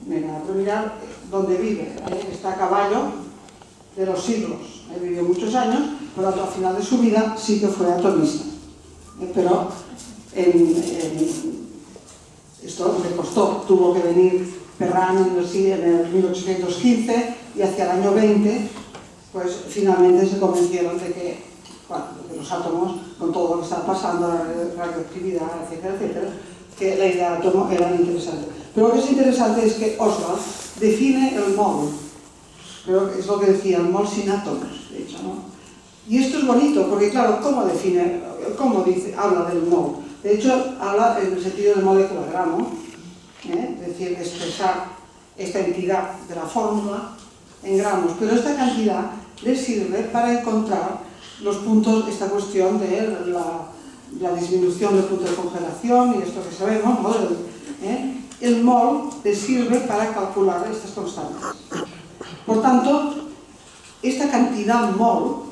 pero mirad dónde vive, está a caballo de los siglos, vivió muchos años, por lo tanto al final de su vida sí que fue atomista, pero esto le costó, tuvo que venir Perrin en el 1815 y hacia el año 20 pues finalmente se convencieron de que, bueno, de los átomos, con todo lo que estaba pasando, la radioactividad, etcétera, etcétera, que la idea de átomo era interesante. Pero lo que es interesante es que Oswald define el mol, pero es lo que decía, el mol sin átomos, de hecho, ¿no? Y esto es bonito, porque claro, ¿cómo define, habla del mol? De hecho, habla en el sentido de molécula gramo, es decir, de expresar esta entidad de la fórmula en gramos, pero esta cantidad le sirve para encontrar los puntos, esta cuestión de la disminución del punto de congelación y esto que sabemos, ¿no? El mol le sirve para calcular estas constantes. Por tanto, esta cantidad mol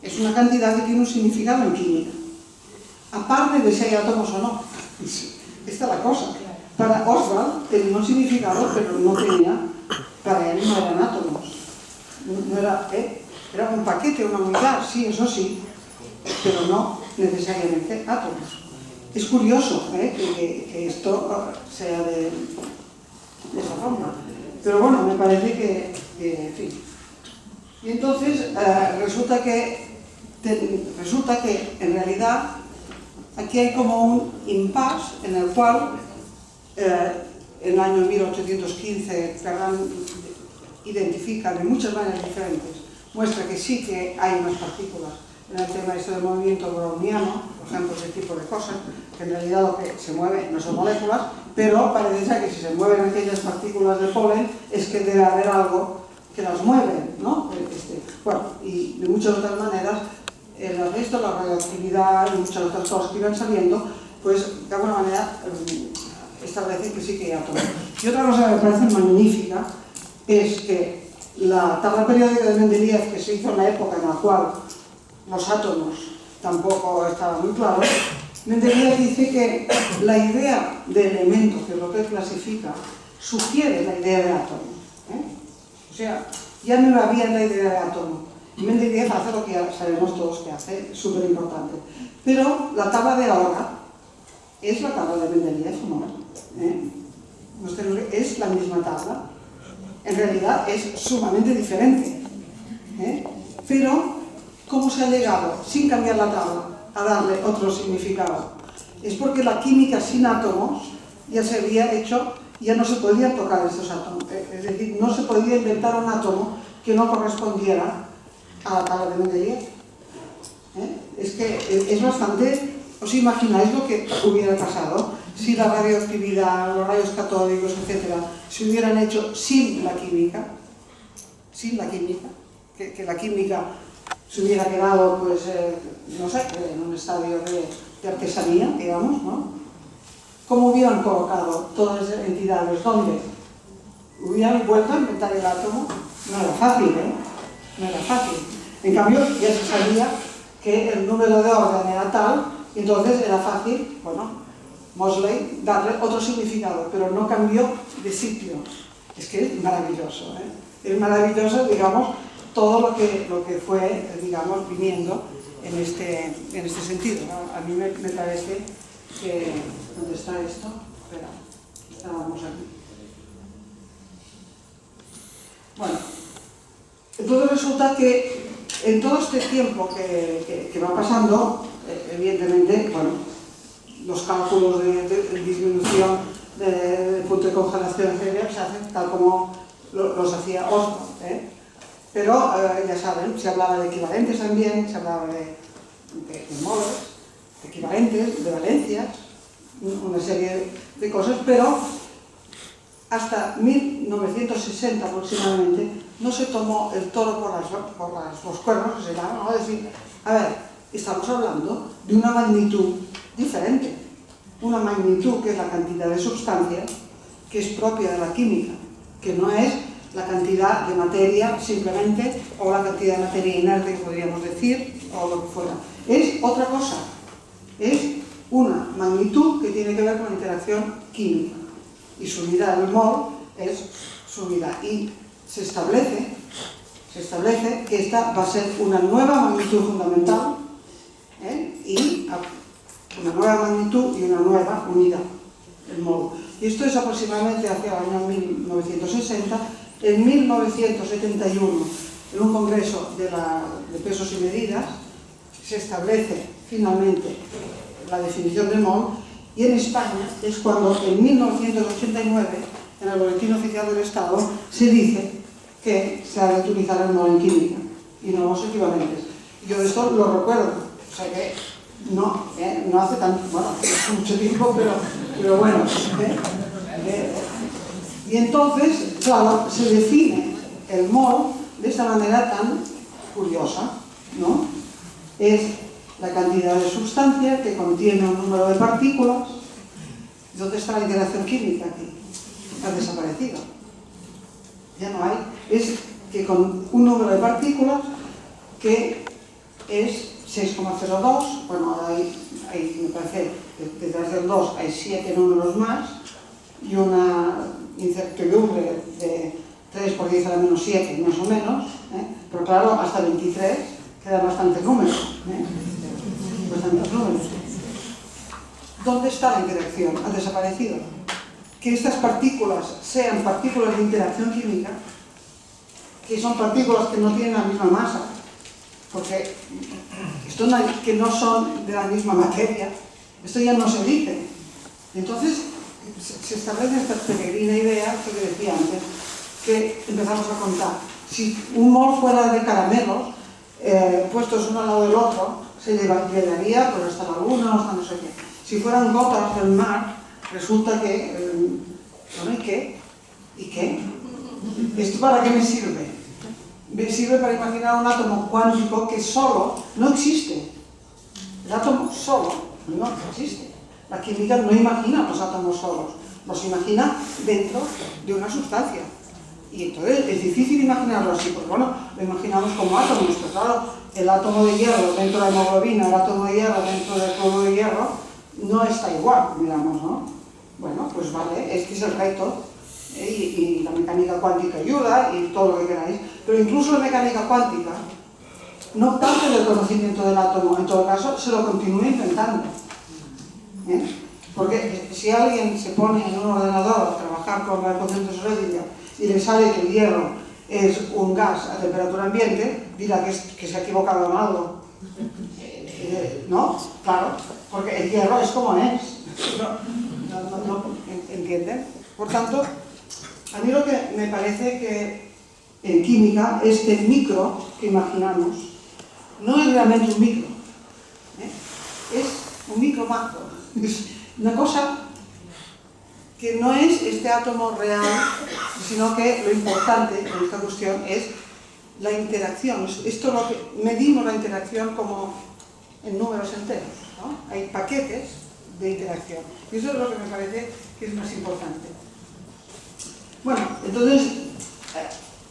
es una cantidad que tiene un significado en química, aparte de si hay átomos o no. Esta es la cosa. Para Oswald tenía un significado, pero no tenía, para él no eran átomos. No era un paquete, una unidad, sí, eso sí, pero no necesariamente átomos. Es curioso que esto sea de esa forma. Pero bueno, me parece que en fin. Y entonces resulta que en realidad aquí hay como un impasse en el cual en el año 1815 Perrin identifica de muchas maneras diferentes, muestra que sí que hay unas partículas en el tema del movimiento browniano, por ejemplo, ese tipo de cosas, que en realidad lo que se mueve no son moléculas, pero parece ser que si se mueven aquellas partículas de polen es que debe haber algo que las mueve, ¿no? Bueno, y de muchas otras maneras, el resto, la radioactividad y muchas otras cosas que iban saliendo, pues de alguna manera establecen que sí que hay átomos. Y otra cosa que me parece magnífica es que la tabla periódica de Mendeleev, que se hizo en la época en la cual los átomos tampoco estaban muy claros, Mendeleev dice que la idea de elemento, que es lo que él clasifica, sugiere la idea de átomo. O sea, ya no va bien la idea de átomo. Mendeleev hace lo que ya sabemos todos que hace, es súper importante. Pero la tabla de ahora es la tabla de Mendeleev, ¿no? Es la misma tabla. En realidad es sumamente diferente. Pero, ¿cómo se ha llegado, sin cambiar la tabla, a darle otro significado? Es porque la química sin átomos ya se había hecho, ya no se podían tocar estos átomos. Es decir, no se podía inventar un átomo que no correspondiera a la tabla de Mendeleev. Es que es bastante... ¿Os imagináis lo que hubiera pasado si la radioactividad, los rayos catódicos, etcétera, se hubieran hecho sin la química? Sin la química. Que la química se hubiera quedado, pues, no sé, en un estadio de artesanía, digamos, ¿no? ¿Cómo hubieran colocado todas esas entidades? ¿Dónde? ¿Hubieran vuelto a inventar el átomo? No era fácil, No era fácil. En cambio, ya se sabía que el número de orden era tal Y entonces era fácil, bueno, Moseley darle otro significado, pero no cambió de sitio. Es que es maravilloso, ¿eh? Es maravilloso, digamos, todo lo que fue, digamos, viniendo en este sentido, ¿no? A mí me parece que... ¿Dónde está esto? Espera, estábamos aquí. Bueno, entonces resulta que en todo este tiempo que va pasando, evidentemente, bueno, los cálculos de disminución del punto de congelación cerebral se hacen tal como los hacía Osborn, ¿eh? Pero ya saben, se hablaba de equivalentes también, se hablaba de moles, de equivalentes, de valencias, una serie de cosas, pero hasta 1960 aproximadamente no se tomó el toro por los cuernos, que se llama, ¿no? Es decir, a ver, estamos hablando de una magnitud diferente, una magnitud que es la cantidad de sustancia que es propia de la química, que no es la cantidad de materia simplemente, o la cantidad de materia inerte, podríamos decir, o lo que fuera. Es otra cosa, es una magnitud que tiene que ver con la interacción química, y su unidad, el mol, es su unidad, y se establece que esta va a ser una nueva magnitud fundamental, y una nueva magnitud y una nueva unidad, el mol. Y esto es aproximadamente hacia el año 1960. En 1971, en un congreso de pesos y medidas, se establece finalmente la definición del mol, y en España es cuando en 1989, en el Boletín Oficial del Estado, se dice que se ha de utilizar el mol en química y no los equivalentes. Yo esto lo recuerdo, o sea que no hace tanto, bueno, hace mucho tiempo, pero bueno. Y entonces, claro, se define el mol de esta manera tan curiosa, ¿no? Es la cantidad de sustancia que contiene un número de partículas. ¿Dónde está la interacción química aquí? Ha desaparecido. Ya no hay. Es que con un número de partículas que es 6,02, bueno, hay, me parece que detrás del 2 hay 7 números más y una incertidumbre de 3 por 10 a la menos 7, más o menos, pero claro, hasta 23 quedan bastantes números, bastantes números. ¿Dónde está la interacción? Ha desaparecido. Que estas partículas sean partículas de interacción química, que son partículas que no tienen la misma masa, porque esto que no son de la misma materia, esto ya no se dice. Entonces se establece esta peregrina idea que decía antes, que empezamos a contar. Si un mol fuera de caramelos, puestos uno al lado del otro, se llevaría pues, hasta la luna, hasta no sé qué. Si fueran gotas del mar, resulta que... bueno, ¿y qué? ¿Y qué? ¿Esto para qué me sirve? Me sirve para imaginar un átomo cuántico que solo no existe. El átomo solo no existe. La química no imagina los átomos solos, los imagina dentro de una sustancia. Y entonces es difícil imaginarlo así, porque bueno, lo imaginamos como átomos, pero claro, el átomo de hierro dentro de la hemoglobina, el átomo de hierro dentro del cloruro de hierro, no está igual, digamos, ¿no? Bueno, pues vale, este es el reto, y la mecánica cuántica ayuda, y todo lo que queráis, pero incluso la mecánica cuántica no parte del conocimiento del átomo, en todo caso se lo continúa inventando. Porque si alguien se pone en un ordenador a trabajar con la ecuación de Schrödinger y le sale que el hierro es un gas a temperatura ambiente, dirá que se ha equivocado en algo. ¿No? Claro, porque el hierro es como es. No, ¿entienden? Por tanto, a mí lo que me parece que en química este micro que imaginamos no es realmente un micro, es un micro macro, es una cosa que no es este átomo real, sino que lo importante en esta cuestión es la interacción. Esto lo que medimos la interacción como en números enteros, ¿no? Hay paquetes de interacción. Y eso es lo que me parece que es más importante. Bueno, entonces,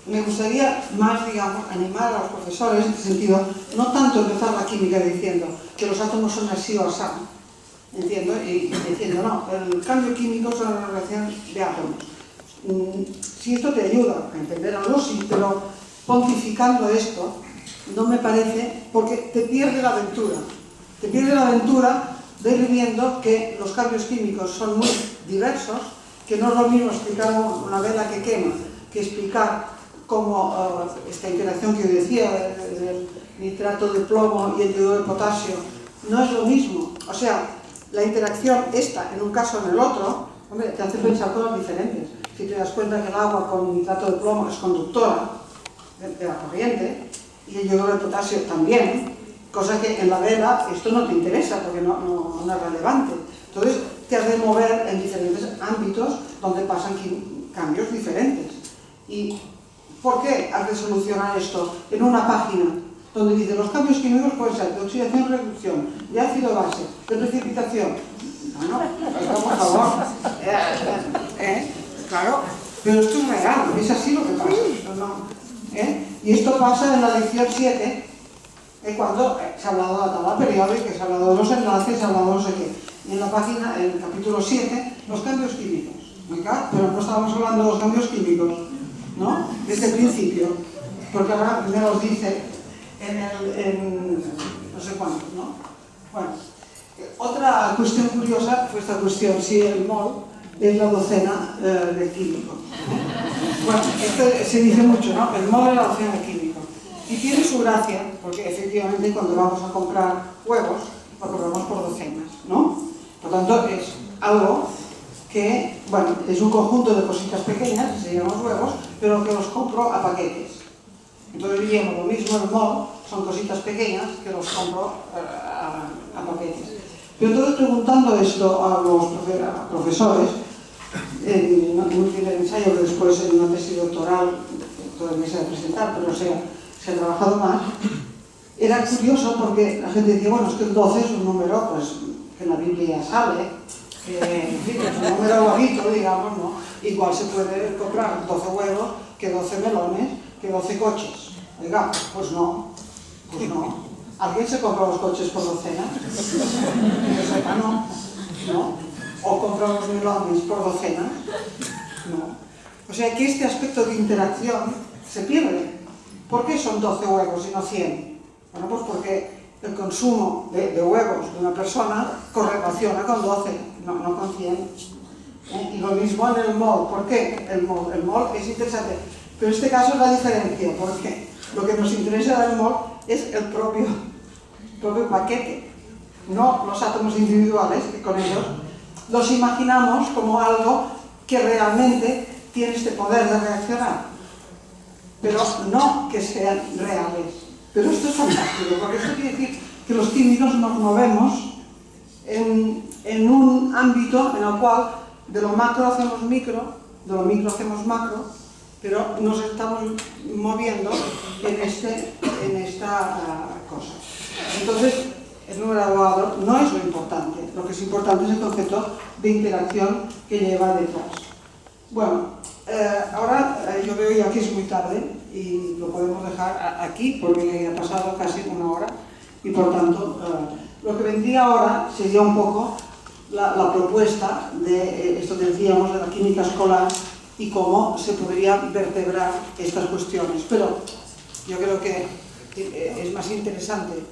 me gustaría más, digamos, animar a los profesores en este sentido, no tanto empezar la química diciendo que los átomos son así o así, entiendo, y diciendo, no, el cambio químico es una relación de átomos. Si esto te ayuda a entender algo, sí, pero pontificando esto, no me parece, porque te pierde la aventura. Te pierde la aventura de ir viendo que los cambios químicos son muy diversos, que no es lo mismo explicar una vela que quema, que explicar cómo esta interacción que yo decía, del nitrato de plomo y el iodo de potasio, no es lo mismo. O sea, la interacción esta en un caso o en el otro, hombre, te hace pensar cosas diferentes. Si te das cuenta que el agua con nitrato de plomo es conductora de la corriente, y el iodo de potasio también, cosa que en la vela esto no te interesa porque no es relevante. Entonces te has de mover en diferentes ámbitos donde pasan cambios diferentes. ¿Y por qué has de solucionar esto en una página donde dice los cambios químicos pueden ser de oxidación, reducción, de ácido base, de precipitación? Bueno, por favor. Claro, pero esto es real, es así lo que pasa. Y esto pasa en la lección 7, cuando se ha hablado de la tabla periódica, se ha hablado de los enlaces, se ha hablado de no sé qué. Y en la página, en el capítulo 7, los cambios químicos. Pero no estábamos hablando de los cambios químicos, ¿no? Desde el principio. Porque ahora me los dice en no sé cuántos, ¿no? Bueno, otra cuestión curiosa fue esta cuestión, si el mol es la docena del químico. Bueno, esto se dice mucho, ¿no? El mol es la docena del químico. Y tiene su gracia, porque efectivamente cuando vamos a comprar huevos, lo compramos por docenas, ¿no? Por tanto, es algo que, bueno, es un conjunto de cositas pequeñas, que se llaman huevos, pero que los compro a paquetes. Entonces diríamos lo mismo, el mol son cositas pequeñas que los compro a paquetes. Pero entonces preguntando esto a los profesores, en un primer ensayo que después en una tesis doctoral todavía se va a presentar, pero se ha trabajado más, era curioso porque la gente decía, bueno, es que el 12 es un número pues, que en la Biblia sale, en fin, es un número bonito, digamos, ¿no? Igual se puede comprar 12 huevos que 12 melones, que 12 coches. Oiga, pues no, pues no. ¿Alguien se compra los coches por docena? Que sepa, no. ¿O compra los melones por docena? No. O sea que este aspecto de interacción se pierde. ¿Por qué son 12 huevos y no 100? Bueno, pues porque el consumo de huevos de una persona correlaciona con 12, no con 100. Y lo mismo en el mol. ¿Por qué? El mol es interesante. Pero en este caso es la diferencia, porque lo que nos interesa del mol es el propio paquete, no los átomos individuales, que con ellos los imaginamos como algo que realmente tiene este poder de reaccionar, pero no que sean reales. Pero esto es fantástico, porque esto quiere decir que los químicos nos movemos en un ámbito en el cual de lo macro hacemos micro, de lo micro hacemos macro, pero nos estamos moviendo en esta cosa. Entonces, el número graduado no es lo importante, lo que es importante es el concepto de interacción que lleva detrás. Bueno, ahora yo veo ya que es muy tarde y lo podemos dejar aquí porque ya ha pasado casi una hora y por tanto lo que vendría ahora sería un poco la propuesta de esto que decíamos de la química escolar y cómo se podría vertebrar estas cuestiones. Pero yo creo que es más interesante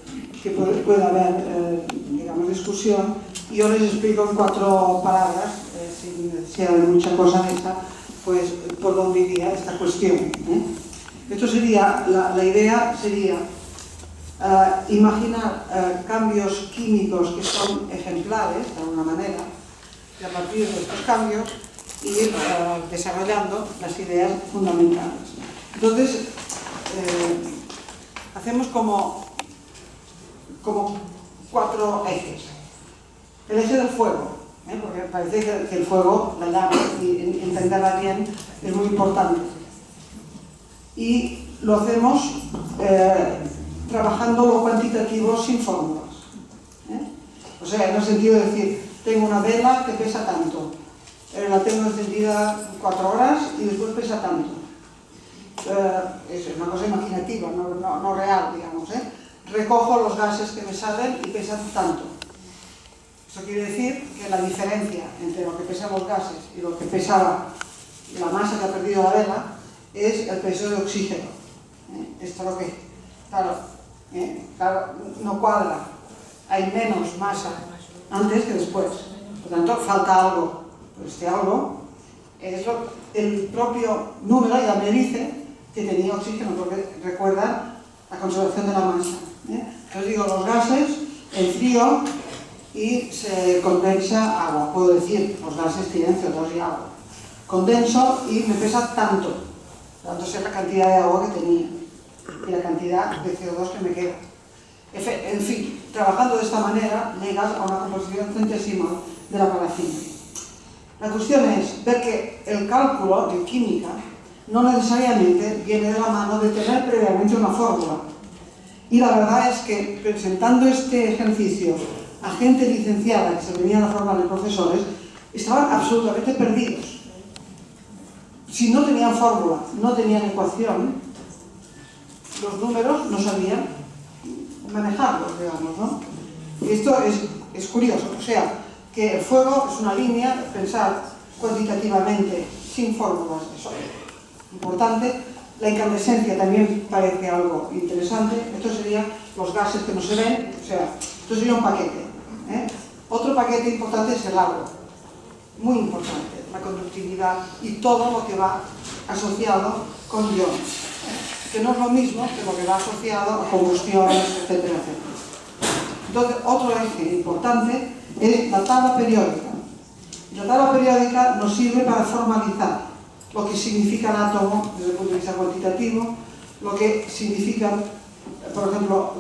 que pueda haber, digamos, discusión. Y yo les explico en 4 palabras, sin necesidad de mucha cosa en esta, pues por dónde iría esta cuestión. Esto sería, la idea sería imaginar cambios químicos que son ejemplares, de alguna manera, y a partir de estos cambios ir desarrollando las ideas fundamentales. Entonces, hacemos como 4 ejes. El eje del fuego, porque parece que el fuego, la llama, y entenderla bien, es muy importante. Y lo hacemos trabajando lo cuantitativo sin fórmulas. O sea, en el sentido de decir, tengo una vela que pesa tanto, la tengo encendida 4 horas y después pesa tanto. es una cosa imaginativa, no real, digamos, recojo los gases que me salen y pesan tanto. Eso quiere decir que la diferencia entre lo que pesan los gases y lo que pesaba la masa que ha perdido la vela es el peso de oxígeno. Esto es lo que, claro, no cuadra. Hay menos masa antes que después. Por tanto, falta algo. Pues este algo es el propio número ya me dice que tenía oxígeno, porque recuerda la conservación de la masa. Entonces digo, los gases, el frío y se condensa agua. Puedo decir, los gases tienen CO2 y agua. Condenso y me pesa tanto. Tanto es la cantidad de agua que tenía y la cantidad de CO2 que me queda. En fin, trabajando de esta manera llegas a una composición centesimal de la parafina. La cuestión es ver que el cálculo de química no necesariamente viene de la mano de tener previamente una fórmula. Y la verdad es que presentando este ejercicio a gente licenciada que se venían a formar en profesores, estaban absolutamente perdidos. Si no tenían fórmula, no tenían ecuación, los números no sabían manejarlos, digamos, ¿no? Y esto es curioso, o sea, que el fuego es una línea, pensar cuantitativamente, sin fórmulas, eso es importante. La incandescencia también parece algo interesante. Esto serían los gases que no se ven, o sea, esto sería un paquete. Otro paquete importante es el agua, muy importante, la conductividad y todo lo que va asociado con iones, que no es lo mismo que lo que va asociado a combustiones, etcétera, etcétera. Entonces, otro eje importante es la tabla periódica. La tabla periódica nos sirve para formalizar lo que significa el átomo desde el punto de vista cuantitativo, lo que significan, por ejemplo,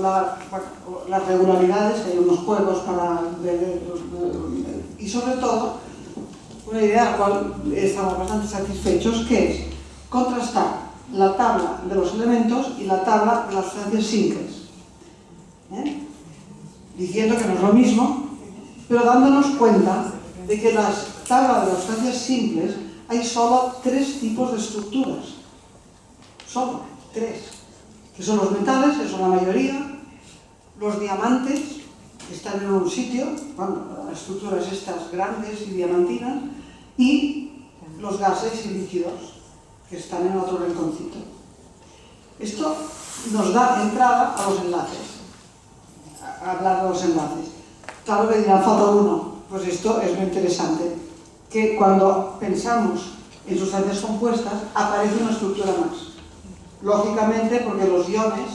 las regularidades, que hay unos juegos para ver, y sobre todo, una idea a la cual estamos bastante satisfechos, que es contrastar la tabla de los elementos y la tabla de las sustancias simples. Diciendo que no es lo mismo, pero dándonos cuenta de que las tablas de las sustancias simples hay solo 3 tipos de estructuras. Solo 3. Que son los metales, que son la mayoría, los diamantes, que están en un sitio, bueno, las estructuras estas grandes y diamantinas, y los gases y líquidos, que están en otro rinconcito. Esto nos da entrada a los enlaces, a hablar de los enlaces. Claro que dirán, falta uno. Pues esto es muy interesante, que cuando pensamos en sustancias compuestas aparece una estructura más. Lógicamente, porque los iones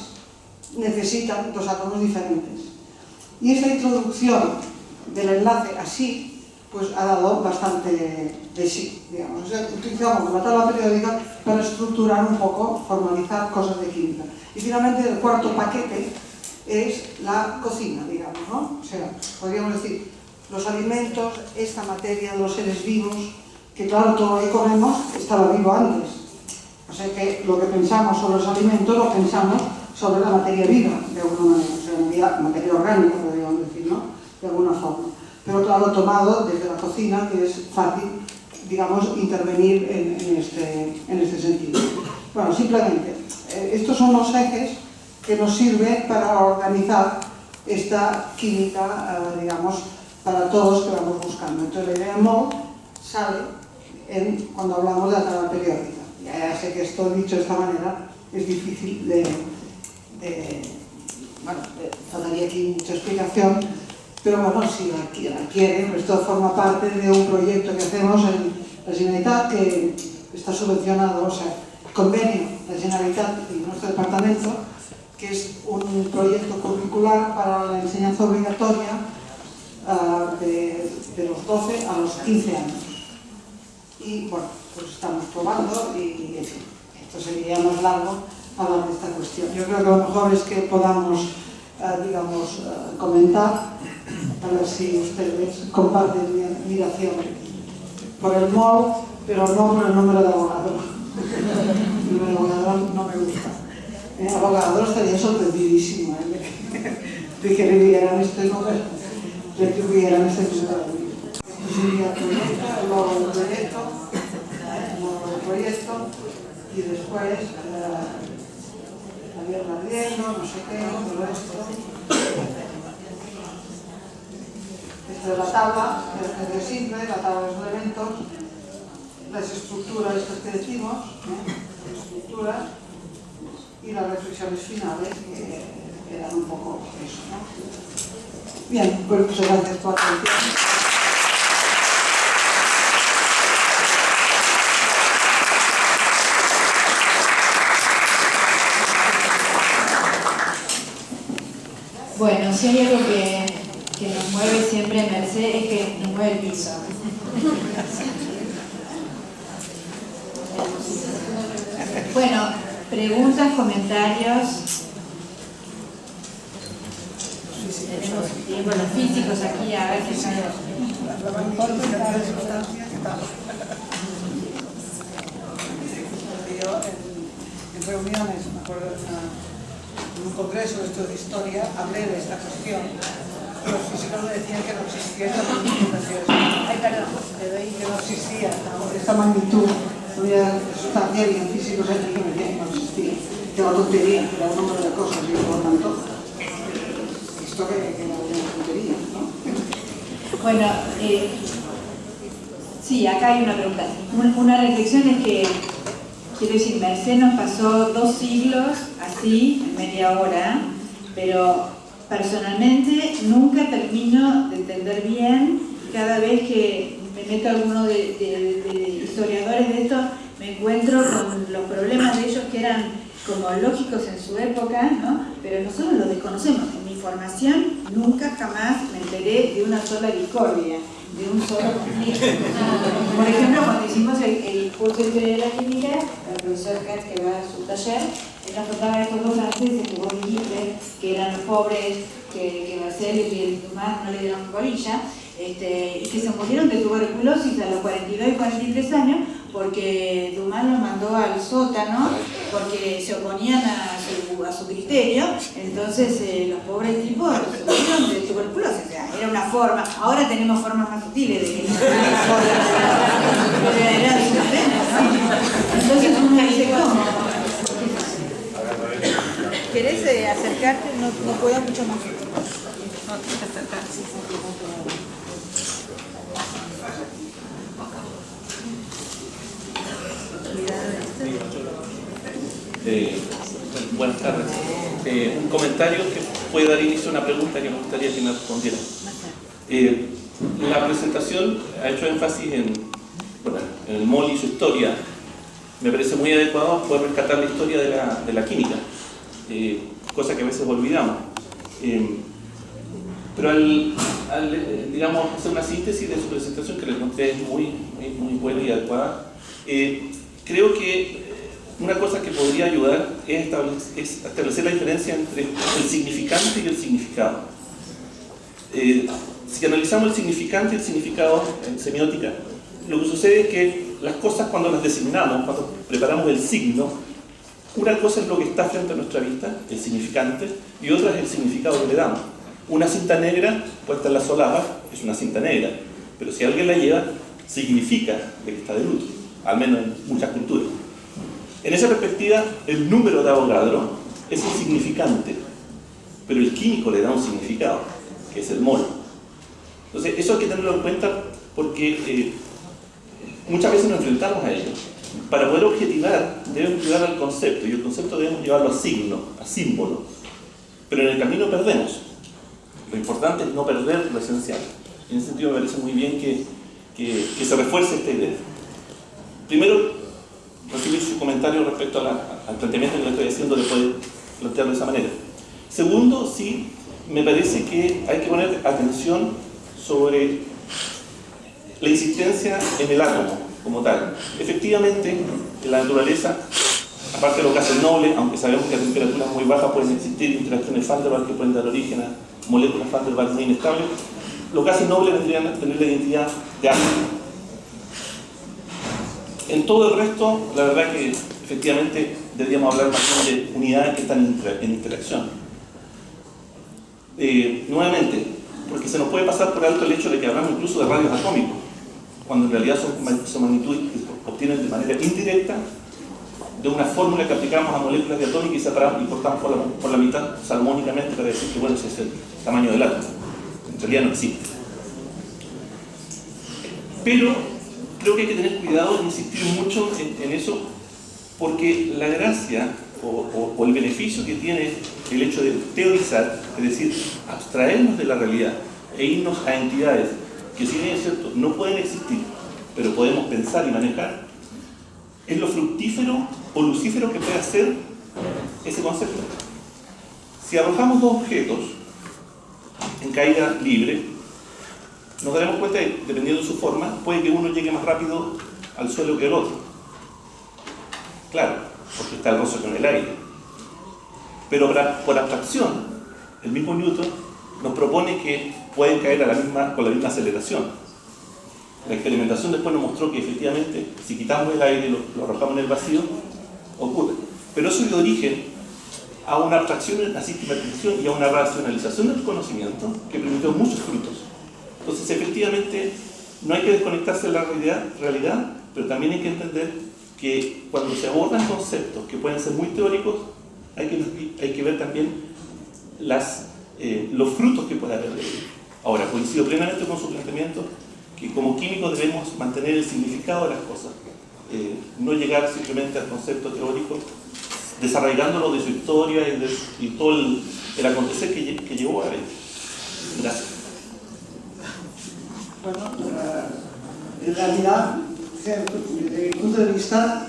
necesitan 2 átomos diferentes. Y esta introducción del enlace así, pues ha dado bastante de sí, digamos. O sea, utilizamos la tabla periódica para estructurar un poco, formalizar cosas de química. Y finalmente el cuarto paquete es la cocina, digamos, ¿no? O sea, podríamos decir, los alimentos, esta materia de los seres vivos, que claro, todo lo que comemos estaba vivo antes. O sea que lo que pensamos sobre los alimentos lo pensamos sobre la materia viva, de alguna manera. O sea, materia orgánica, podríamos decir, ¿no? De alguna forma. Pero claro, tomado desde la cocina, que es fácil, digamos, intervenir en este sentido. Bueno, simplemente, estos son los ejes que nos sirven para organizar esta química, digamos, para todos que vamos buscando. Entonces la idea de MOL sale cuando hablamos de la tabla periódica. Ya sé que esto dicho de esta manera es difícil bueno, faltaría aquí mucha explicación, pero bueno, si la quieren, pues esto forma parte de un proyecto que hacemos en la Generalitat, que está subvencionado, o sea, el convenio de la Generalitat y nuestro departamento, que es un proyecto curricular para la enseñanza obligatoria de los 12 a los 15 años. Y bueno, pues estamos probando y en fin, esto sería más largo hablar de esta cuestión. Yo creo que lo mejor es que podamos, digamos, comentar, a ver si ustedes comparten mi admiración por el MOL, pero no por el número de abogado. El número de abogado no me gusta. El abogado estaría sorprendidísimo de que le dieran este número, de que hubieran este número. Esto sería el proyecto, el logo del proyecto, y después había un arriendo, no sé qué, todo esto. Esta es la tabla, que es simple, la tabla de los elementos, las estructuras estas que decimos, estructuras, y las reflexiones finales que eran un poco eso, ¿no? Bien, pues muchas gracias por la atención. Bueno, si hay algo que nos mueve siempre en Merced es que nos mueve el piso. Bueno, preguntas, comentarios. Tenemos tiempo los físicos aquí a ver si están. En reuniones, me acuerdo en un congreso de historia, hablé de esta cuestión. Los físicos me decían que no existía esta magnitud. Ay, perdón, te doy. Que no existía esta magnitud. No había sustancial y en físicos hay que me decían que no existía. Que era tontería, que era un número de cosas y por lo tanto, esto que era una tontería, ¿no? Bueno, sí, acá hay una pregunta. Una reflexión es que, quiero decir, Merced nos pasó 2 siglos así, en media hora, pero personalmente nunca termino de entender bien. Cada vez que me meto a alguno de historiadores de esto, me encuentro con los problemas de ellos que eran como lógicos en su época, ¿no? Pero nosotros los desconocemos. En mi formación nunca jamás me enteré de una sola discordia, de un solo conflicto. Por ejemplo, cuando hicimos el curso de historia de la química, el profesor Katz, que va a su taller, él nos contaba de estos 2 franceses que vos dijiste, que eran los pobres, que Marcel y el Dumas no le dieron bolilla, y que se murieron de tuberculosis a los 42 y 43 años porque Dumas los mandó al sótano porque se oponían a su criterio. Entonces los pobres tipos se murieron de tuberculosis. O sea, era una forma. Ahora tenemos formas más sutiles de que no pero era de una pena, ¿no? Entonces uno dice, ¿cómo? ¿Querés acercarte? No puedo mucho más. Buenas tardes. Un comentario que puede dar inicio a una pregunta que me gustaría que me respondiera. La presentación ha hecho énfasis en el MOL y su historia. Me parece muy adecuado poder rescatar la historia de la química, cosa que a veces olvidamos. Pero digamos, hacer una síntesis de su presentación, que la encontré muy buena y adecuada, creo que una cosa que podría ayudar es establecer la diferencia entre el significante y el significado. Si analizamos el significante y el significado en semiótica, lo que sucede es que las cosas, cuando las designamos, cuando preparamos el signo, una cosa es lo que está frente a nuestra vista, el significante, y otra es el significado que le damos. Una cinta negra puesta en la solapa es una cinta negra, pero si alguien la lleva, significa de que está de luto, al menos en muchas culturas. En esa perspectiva, el número de Avogadro es insignificante, pero el químico le da un significado, que es el mol. Entonces, eso hay que tenerlo en cuenta porque muchas veces nos enfrentamos a ello. Para poder objetivar, debemos llegar al concepto, y el concepto debemos llevarlo a signo, a símbolo. Pero en el camino perdemos. Lo importante es no perder lo esencial. En ese sentido me parece muy bien que se refuerce esta idea. Primero, recibir su comentario respecto al planteamiento que le estoy haciendo, le puede plantear de esa manera. Segundo, sí, me parece que hay que poner atención sobre la insistencia en el átomo como tal. Efectivamente, en la naturaleza, aparte de lo que hace el noble, aunque sabemos que a temperaturas muy bajas pueden existir interacciones Van der Waals que pueden dar origen a moléculas Van der Waals muy inestables, lo que hace el noble vendría a tener la identidad de átomo. En todo el resto, la verdad que efectivamente deberíamos hablar más bien de unidades que están en interacción. Nuevamente, porque se nos puede pasar por alto el hecho de que hablamos incluso de radios atómicos, cuando en realidad son magnitudes que se obtienen de manera indirecta de una fórmula que aplicamos a moléculas de atómica y separamos y cortamos por la mitad salomónicamente para decir que bueno, ese es el tamaño del átomo. En realidad no existe. Pero creo que hay que tener cuidado en insistir mucho en eso, porque la gracia o el beneficio que tiene el hecho de teorizar, es decir, abstraernos de la realidad e irnos a entidades que, si bien es cierto, no pueden existir, pero podemos pensar y manejar, es lo fructífero o lucífero que puede hacer ese concepto. Si arrojamos dos objetos en caída libre, nos daremos cuenta que, dependiendo de su forma, puede que uno llegue más rápido al suelo que el otro. Claro, porque está el roce con el aire. Pero por abstracción, el mismo Newton nos propone que pueden caer con la misma aceleración. La experimentación después nos mostró que efectivamente, si quitamos el aire y lo arrojamos en el vacío, ocurre. Pero eso dio origen a una abstracción, a una sistematización y a una racionalización del conocimiento que permitió muchos frutos. Entonces, efectivamente, no hay que desconectarse de la realidad, pero también hay que entender que cuando se abordan conceptos que pueden ser muy teóricos, hay que ver también los frutos que puede haber de ello. Ahora, coincido plenamente con su planteamiento que como químicos debemos mantener el significado de las cosas, no llegar simplemente al concepto teórico, desarraigándolo de su historia y todo el acontecer que llevó a ello. Gracias. Bueno, en realidad, desde mi punto de vista,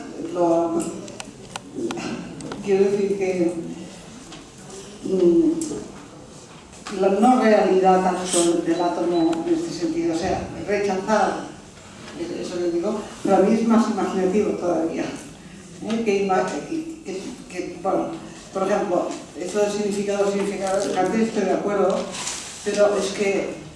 quiero decir que la no realidad tanto del átomo en este sentido, o sea, rechazar, eso que digo, pero a mí es más imaginativo todavía. Bueno, por ejemplo, esto del significado, antes estoy de acuerdo, pero es que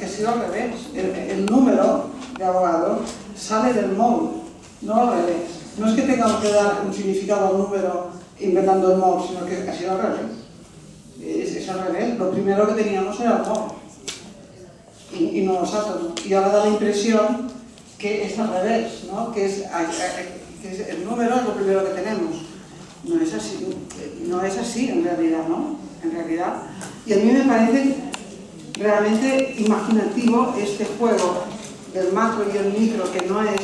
ha sido al revés. El número de abogado sale del mol, no al revés. No es que tengamos que dar un significado al número inventando el mol, sino que ha sido al revés. Es al revés. Lo primero que teníamos era el mol y no los átomos. Y ahora da la impresión que es al revés, ¿no? Que el número es lo primero que tenemos. No es así en realidad, ¿no? En realidad. Y a mí me parece realmente imaginativo este juego del macro y el micro, que no es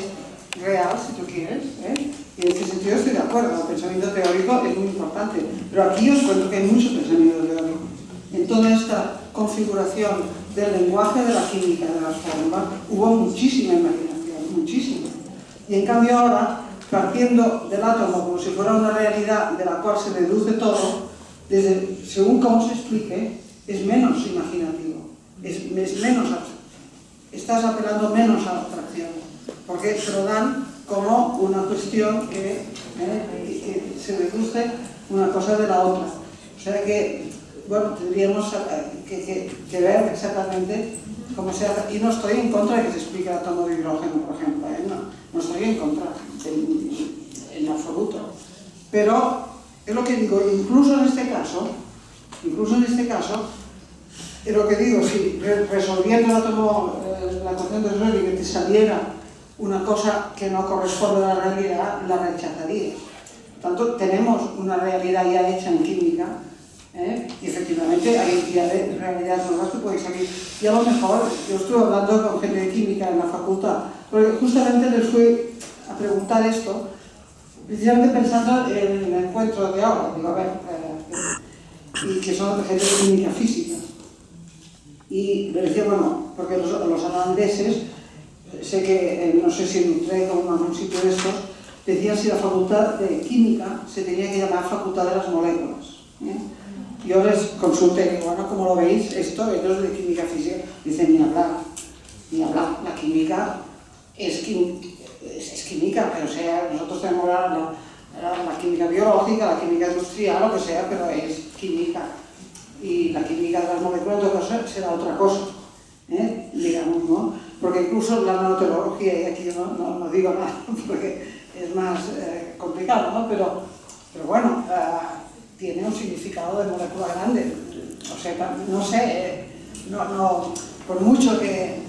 real, si tú quieres, ¿eh? Y en ese sentido estoy de acuerdo, el pensamiento teórico es muy importante, pero aquí os cuento que hay mucho pensamiento teórico. En toda esta configuración del lenguaje de la química, de las formas, hubo muchísima imaginación, muchísima. Y en cambio ahora, partiendo del átomo como si fuera una realidad de la cual se deduce todo, según cómo se explique, es menos imaginativo, es menos, estás apelando menos a la abstracción, porque te lo dan como una cuestión que se deduce una cosa de la otra. O sea que, bueno, tendríamos que ver exactamente cómo se hace. Y no estoy en contra de que se explique el átomo de hidrógeno, por ejemplo, no estoy en contra, en absoluto. Pero es lo que digo, incluso en este caso, es lo que digo, si resolviendo el átomo, la ecuación de Schrödinger, te saliera una cosa que no corresponde a la realidad, la rechazarías. Por tanto, tenemos una realidad ya hecha en química, y efectivamente hay entidades, realidades nuevas que pueden salir. Y a lo mejor, yo estuve hablando con gente de química en la facultad, porque justamente les fui a preguntar esto, precisamente pensando en el encuentro de ahora, digo, a ver, y que son gente de química física. Y me decía, bueno, porque los holandeses, sé que, no sé si en Utrecht o en algún sitio de estos, decían si la facultad de química se tenía que llamar facultad de las moléculas. Yo les consulté, digo, bueno, ¿cómo lo veis esto? Ellos de química física dicen, ni hablar, la química es química, pero o sea, nosotros tenemos la química biológica, la química industrial, lo que sea, pero es química. Y la química de las moléculas entonces será otra cosa, digamos, ¿no? Porque incluso la nanotecnología, y aquí no digo nada porque es más complicado, ¿no? Pero bueno, tiene un significado de molécula grande. O sea, no sé, por mucho que...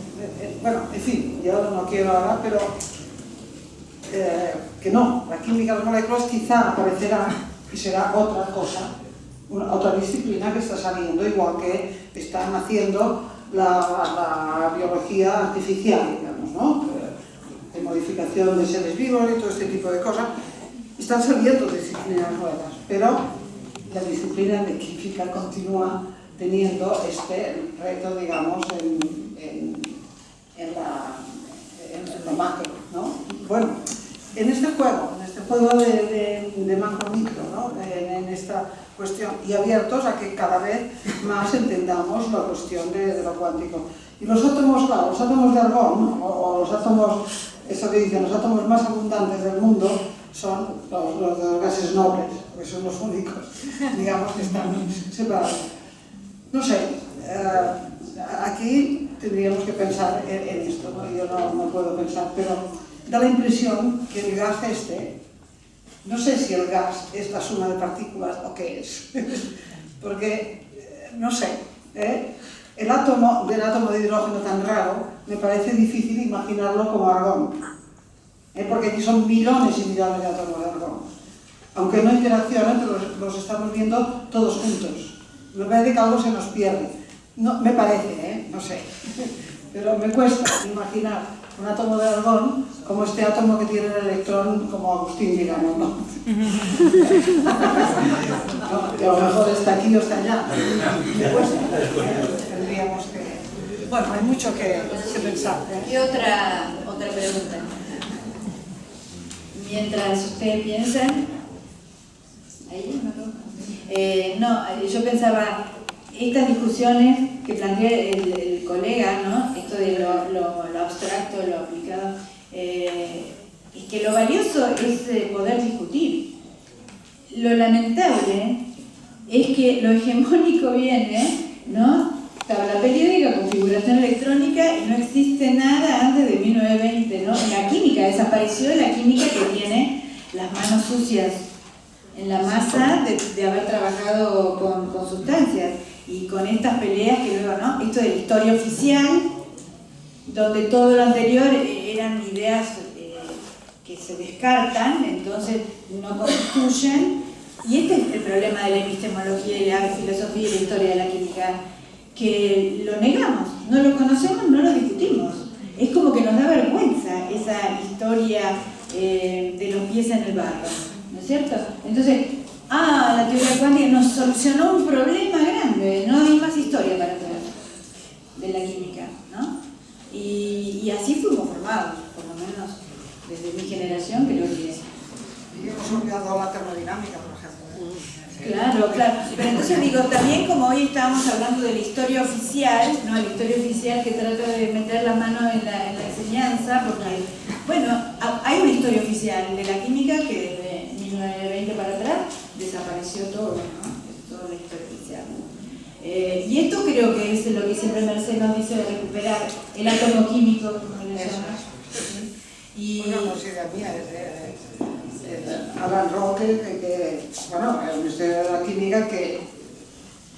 bueno, en fin, yo no quiero hablar, pero que no, la química de las moléculas quizá aparecerá y será otra cosa, otra disciplina que está saliendo, igual que están haciendo la biología artificial, digamos, ¿no? De modificación de seres vivos y todo este tipo de cosas. Están saliendo disciplinas nuevas, pero la disciplina de química continúa teniendo este reto, digamos, en lo macro, ¿no? Bueno, en este juego de macro-micro, ¿no? En esta cuestión, y abiertos a que cada vez más entendamos la cuestión de lo cuántico. Y los átomos, claro, los átomos de argón, o los átomos, eso que dicen, los átomos más abundantes del mundo, son los de los gases nobles, porque son los únicos, digamos, que están separados. No sé, aquí tendríamos que pensar en esto, ¿no? Yo no puedo pensar, pero da la impresión que el gas no sé si el gas es la suma de partículas o qué es, porque, no sé, del átomo de hidrógeno tan raro, me parece difícil imaginarlo como argón, porque aquí son millones y millones de átomos de argón, aunque no interaccionan, pero los estamos viendo todos juntos. Me parece que algo se nos pierde. No, me parece, no sé. Pero me cuesta imaginar un átomo de argón como este átomo que tiene el electrón como Agustín, digamos, ¿no? Que a lo mejor está aquí o está allá. Me cuesta. Tendríamos que... Bueno, hay mucho que pensar. Y otra pregunta. Mientras ustedes piensan... ¿Ahí? No, yo pensaba, estas discusiones que plantea el colega, ¿no? Esto de lo abstracto, lo aplicado, es que lo valioso es poder discutir. Lo lamentable es que lo hegemónico viene, ¿no? Tabla periódica, configuración electrónica, y no existe nada antes de 1920, ¿no? En la química, desapareció la química que tiene las manos sucias en la masa de haber trabajado con sustancias y con estas peleas que luego, ¿no? Esto de la historia oficial, donde todo lo anterior eran ideas que se descartan, entonces no constituyen, y este es el problema de la epistemología y la filosofía y la historia de la química, que lo negamos, no lo conocemos, no lo discutimos. Es como que nos da vergüenza esa historia de los pies en el barro, ¿no es cierto? Entonces, la teoría cuántica nos solucionó un problema grande, no hay más historia para traer de la química, ¿no? Y así fuimos formados, por lo menos desde mi generación, creo que... Y hemos olvidado la termodinámica, por ejemplo. Claro, claro. Pero entonces digo, también como hoy estábamos hablando de la historia oficial, ¿no? La historia oficial que trata de meter la mano en la enseñanza, porque, bueno, hay una historia oficial de la química que desde 1920 para atrás desapareció todo, ¿no? Toda la historia oficial. Y esto creo que es lo que siempre Merced nos dice de recuperar el átomo químico, como le llaman. Y... Bueno, no sé, la mía Alan Roque, bueno, el Ministerio de la Química, que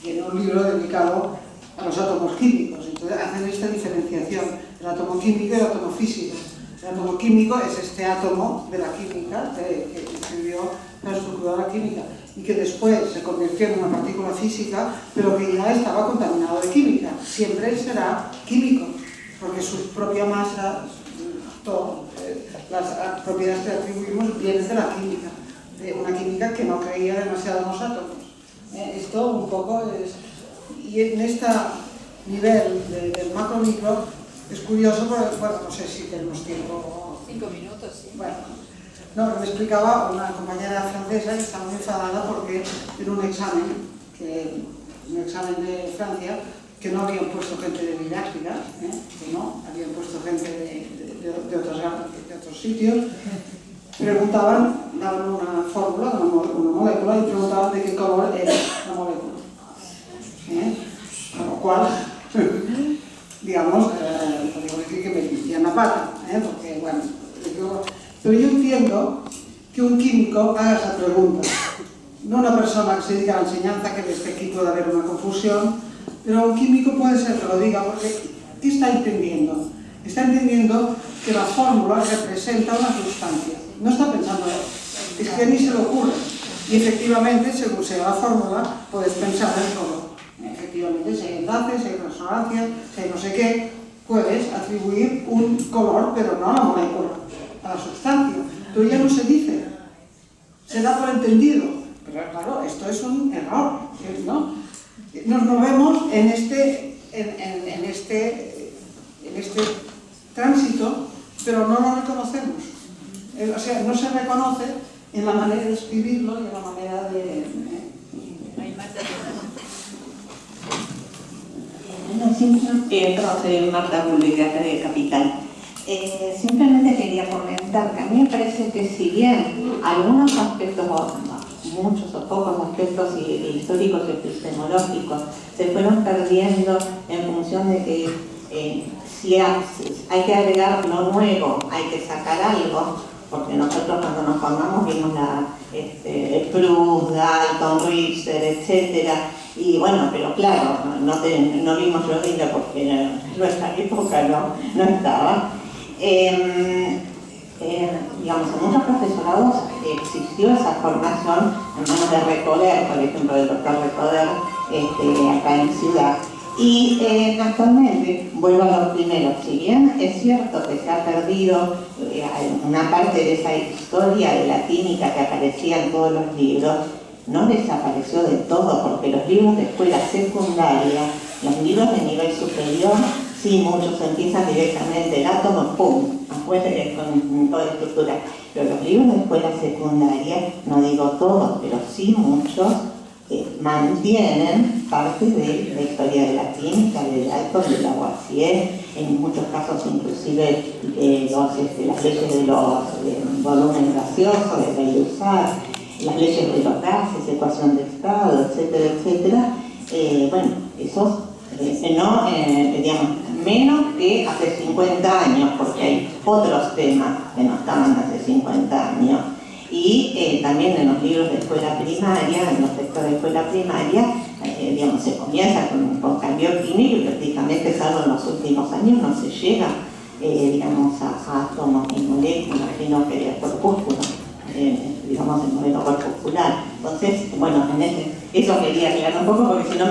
tiene un libro dedicado a los átomos químicos. Entonces hacen esta diferenciación, el átomo químico y el átomo físico. El átomo químico es este átomo de la química que escribió la estructura de la química y que después se convirtió en una partícula física, pero que ya estaba contaminado de química. Siempre será químico, porque su propia masa, todo, las propiedades que atribuimos vienen de la química, de una química que no creía demasiado en los átomos. Esto un poco es... Y en este nivel del macro-micro es curioso, porque, bueno, no sé si tenemos tiempo. 5 minutos, sí. Bueno, no, me explicaba una compañera francesa que estaba muy enfadada porque en un examen de Francia, que no habían puesto gente de didáctica, que no, habían puesto gente de otros sitios, preguntaban, daban una fórmula, una molécula, y preguntaban de qué color era la molécula. Con lo cual, digamos, podríamos decir que me metían la pata, porque, bueno, pero yo entiendo que un químico haga esa pregunta, no una persona que se dedica a la enseñanza, que desde aquí puede haber una confusión, pero un químico puede ser que lo diga, porque ¿qué está entendiendo? está entendiendo que la fórmula representa una sustancia. No está pensando, es que ni se le ocurre. Y efectivamente, según sea la fórmula, puedes pensar en todo. Efectivamente, si hay enlaces, si hay resonancias, si hay no sé qué, puedes atribuir un color, pero no a la molécula, a la sustancia. Pero ya no se dice, se da por entendido. Pero claro, esto es un error, ¿no? Nos movemos en este tránsito, pero no lo reconocemos. O sea, no se reconoce en la manera de escribirlo y en la manera de... Soy Marta Bulli, de acá de Capital. Simplemente quería comentar que a mí me parece que si bien algunos aspectos, muchos o pocos aspectos históricos y epistemológicos se fueron perdiendo en función de que si hay que agregar lo nuevo, hay que sacar algo, porque nosotros cuando nos formamos vimos Proust, Galton, Richter, etc. Y bueno, pero claro, no vimos Schrödinger porque en nuestra época no estaba. Digamos, en muchos profesorados existió esa formación en manos de Recoder, por ejemplo, del doctor Recoder, acá en Ciudad. Y actualmente, vuelvo a lo primero, si bien es cierto que se ha perdido una parte de esa historia de la química que aparecía en todos los libros, no desapareció de todo, porque los libros de escuela secundaria, los libros de nivel superior, sí, muchos empiezan directamente el átomo, ¡pum!, afuera con toda la estructura. Pero los libros de escuela secundaria, no digo todos, pero sí muchos, mantienen parte de la historia de la química, del Dalton, de Lavoisier, en muchos casos inclusive las leyes de los volúmenes gaseosos, de Gay-Lussac, las leyes de los gases, ecuación de estado, etcétera, etcétera. Bueno, esos digamos, menos que hace 50 años, porque hay otros temas que no estaban hace 50 años. Y también en los libros de escuela primaria, en los textos de escuela primaria, digamos, se comienza con cambio químico y prácticamente, salvo en los últimos años, no se llega, digamos, a átomos y moléculas, sino que de corpúsculos, digamos, el modelo corpuscular. Entonces, bueno, eso quería aclarar un poco, porque si no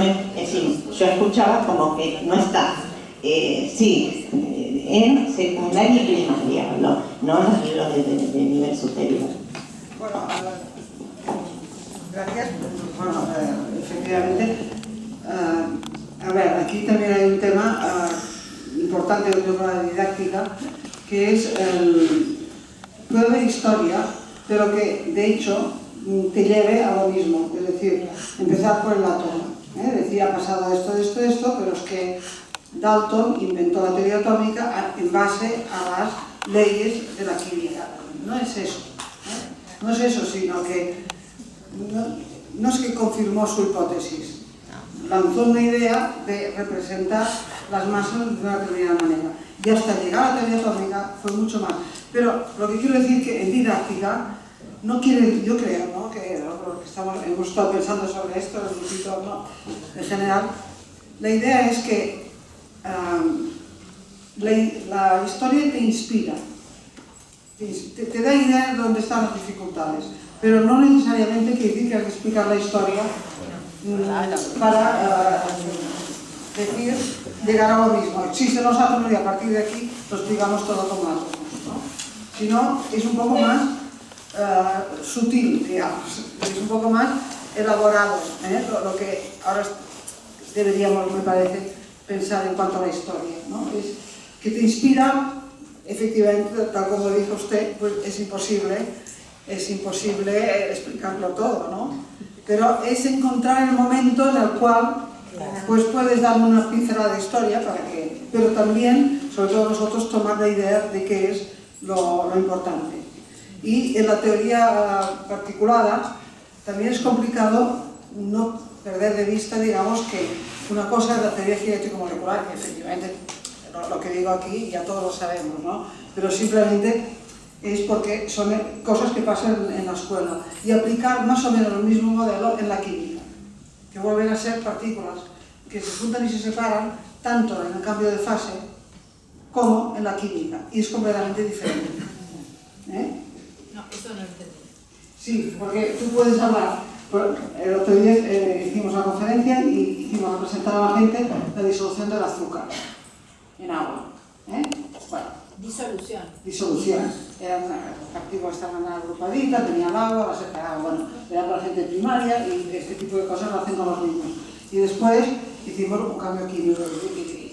yo escuchaba como que no está. Sí, en secundaria y primaria, no en los libros de nivel superior. Bueno, gracias. Bueno, efectivamente, a ver, aquí también hay un tema importante dentro de la didáctica, que es puede haber historia, pero que de hecho te lleve a lo mismo, es decir, empezar por el átomo. Decía, ha pasado esto, pero es que Dalton inventó la teoría atómica en base a las leyes de la química. No es eso. No es eso, sino que no es que confirmó su hipótesis, lanzó una idea de representar las masas de una determinada manera. Y hasta llegar a la teoría atómica fue mucho más. Pero lo que quiero decir es que en didáctica no quiere, yo creo, ¿no?, que hemos estado pensando sobre esto, el grupito, ¿no?, en general, la idea es que la historia te inspira. Te da idea de dónde están las dificultades, pero no necesariamente quiere decir que hay que explicar la historia para decir, llegar a lo mismo. Existen los átomos y a partir de aquí lo explicamos todo como átomos, ¿no? Sino es un poco más sutil, digamos, es un poco más elaborado, lo que ahora deberíamos, me parece, pensar en cuanto a la historia, ¿no? Es que te inspira. Efectivamente, tal como dijo usted, pues es imposible explicarlo todo, ¿no? Pero es encontrar el momento en el cual pues puedes darme una pincelada de historia pero también, sobre todo nosotros, tomar la idea de qué es lo importante. Y en la teoría particulada también es complicado no perder de vista, digamos, que una cosa es la teoría cinético-molecular, que efectivamente lo que digo aquí ya todos lo sabemos, ¿no? Pero simplemente es porque son cosas que pasan en la escuela. Y aplicar más o menos el mismo modelo en la química, que vuelven a ser partículas que se juntan y se separan tanto en el cambio de fase como en la química, y es completamente diferente. No, eso no entendí. Sí, porque tú puedes hablar. El otro día hicimos una conferencia y hicimos representar a la gente la disolución del azúcar en agua. Bueno, disolución. Eran activos, estaban agrupaditas, tenían agua, las separaban. Bueno, era para la gente primaria y este tipo de cosas lo hacen con los niños. Y después hicimos un cambio químico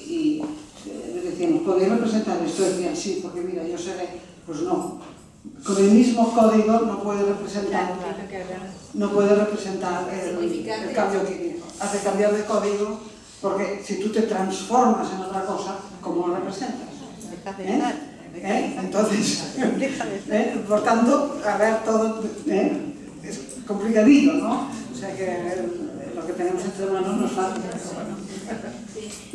y les decíamos, ¿podéis representar esto? Decían, sí, porque mira, yo seré. Pues no. Con el mismo código no puede representar el cambio químico. Hace cambiar de código porque si tú te transformas en otra cosa, ¿cómo lo representas? Entonces, por tanto, a ver, todo es complicadito, ¿no? O sea que lo que tenemos entre manos no es fácil.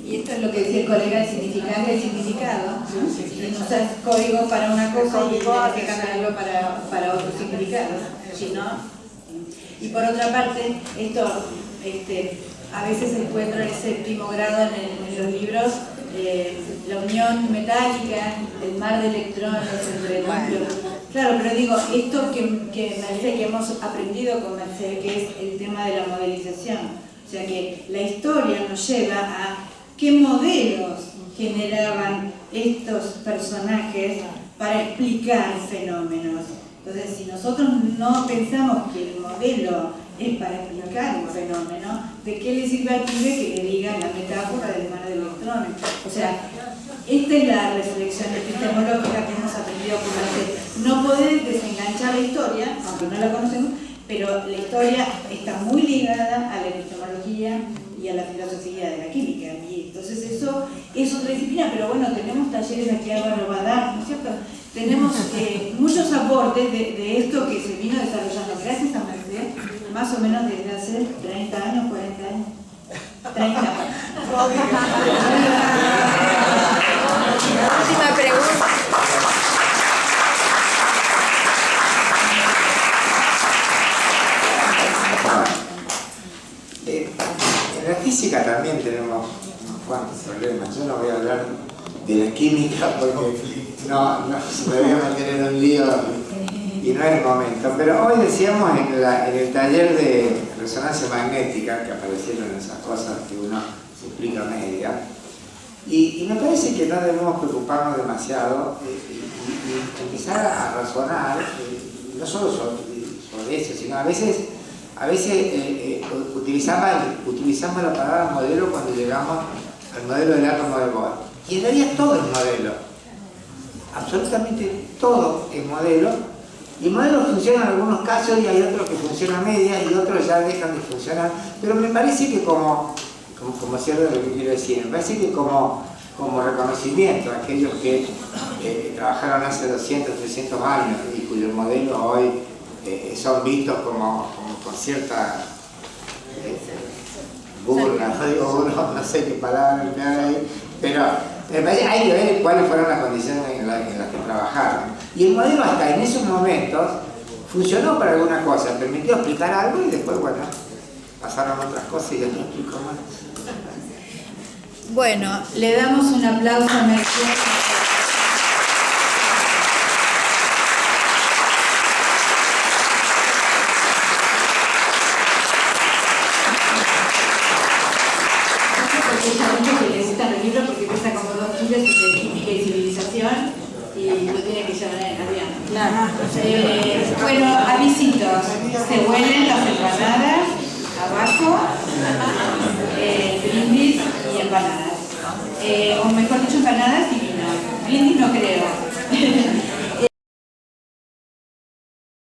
Y esto es lo que decía el colega, el significado y el significado. Si no usas código para una cosa y tienes que cambiarlo para otro significado. Si no, y por otra parte, esto a veces se encuentra en el séptimo grado en los libros, la unión metálica, el mar de electrones entre núcleos. Claro, pero digo, esto que Merced, que hemos aprendido con Merced, que es el tema de la modelización. O sea que la historia nos lleva a qué modelos generaban estos personajes para explicar fenómenos. Entonces, si nosotros no pensamos que el modelo es para explicar un fenómeno, ¿de qué le sirve al pibe que le diga la metáfora del mar de electrones? O sea, esta es la reflexión epistemológica que hemos aprendido con Merced. No podés desenganchar la historia, aunque no la conocemos, pero la historia está muy ligada a la epistemología y a la filosofía de la química. Y entonces eso es otra disciplina, pero bueno, tenemos talleres aquí Álvaro va a dar, ¿no es cierto? Tenemos muchos aportes de esto que se vino desarrollando gracias a Merced, más o menos desde hace 30 años, 40 años. 30 años. Última pregunta. En la física también tenemos unos cuantos problemas. Yo no voy a hablar de la química porque no me voy a meter en un lío y no es el momento. Pero hoy decíamos en el taller de resonancia magnética que aparecieron esas cosas que uno se explica media. Y me parece que no debemos preocuparnos demasiado y empezar a razonar, no solo sobre eso, sino a veces utilizamos la palabra modelo cuando llegamos al modelo del átomo de Bohr. Y en realidad todo es modelo. Absolutamente todo es modelo. Y el modelo funciona en algunos casos y hay otros que funcionan a medias y otros ya dejan de funcionar. Pero me parece que como cierro lo que quiero decir, me parece que como reconocimiento a aquellos que trabajaron hace 200, 300 años y cuyos modelos hoy son vistos como con cierta burla, no sé qué palabra emplear ahí, pero me parece que hay que ver cuáles fueron las condiciones en las que trabajaron. Y el modelo hasta en esos momentos funcionó para alguna cosa, permitió explicar algo y después, bueno, pasaron otras cosas y ya no explico más. Bueno, le damos un aplauso a Merced. Porque ella ha dicho que le gustan los libros porque pesa como 2 kilos de química y civilización y lo tiene que llevar en avión. Claro. Bueno, avisitos. Se huelen las empanadas abajo, brindis y empanadas. O mejor dicho, empanadas y vino. Brindis no creo.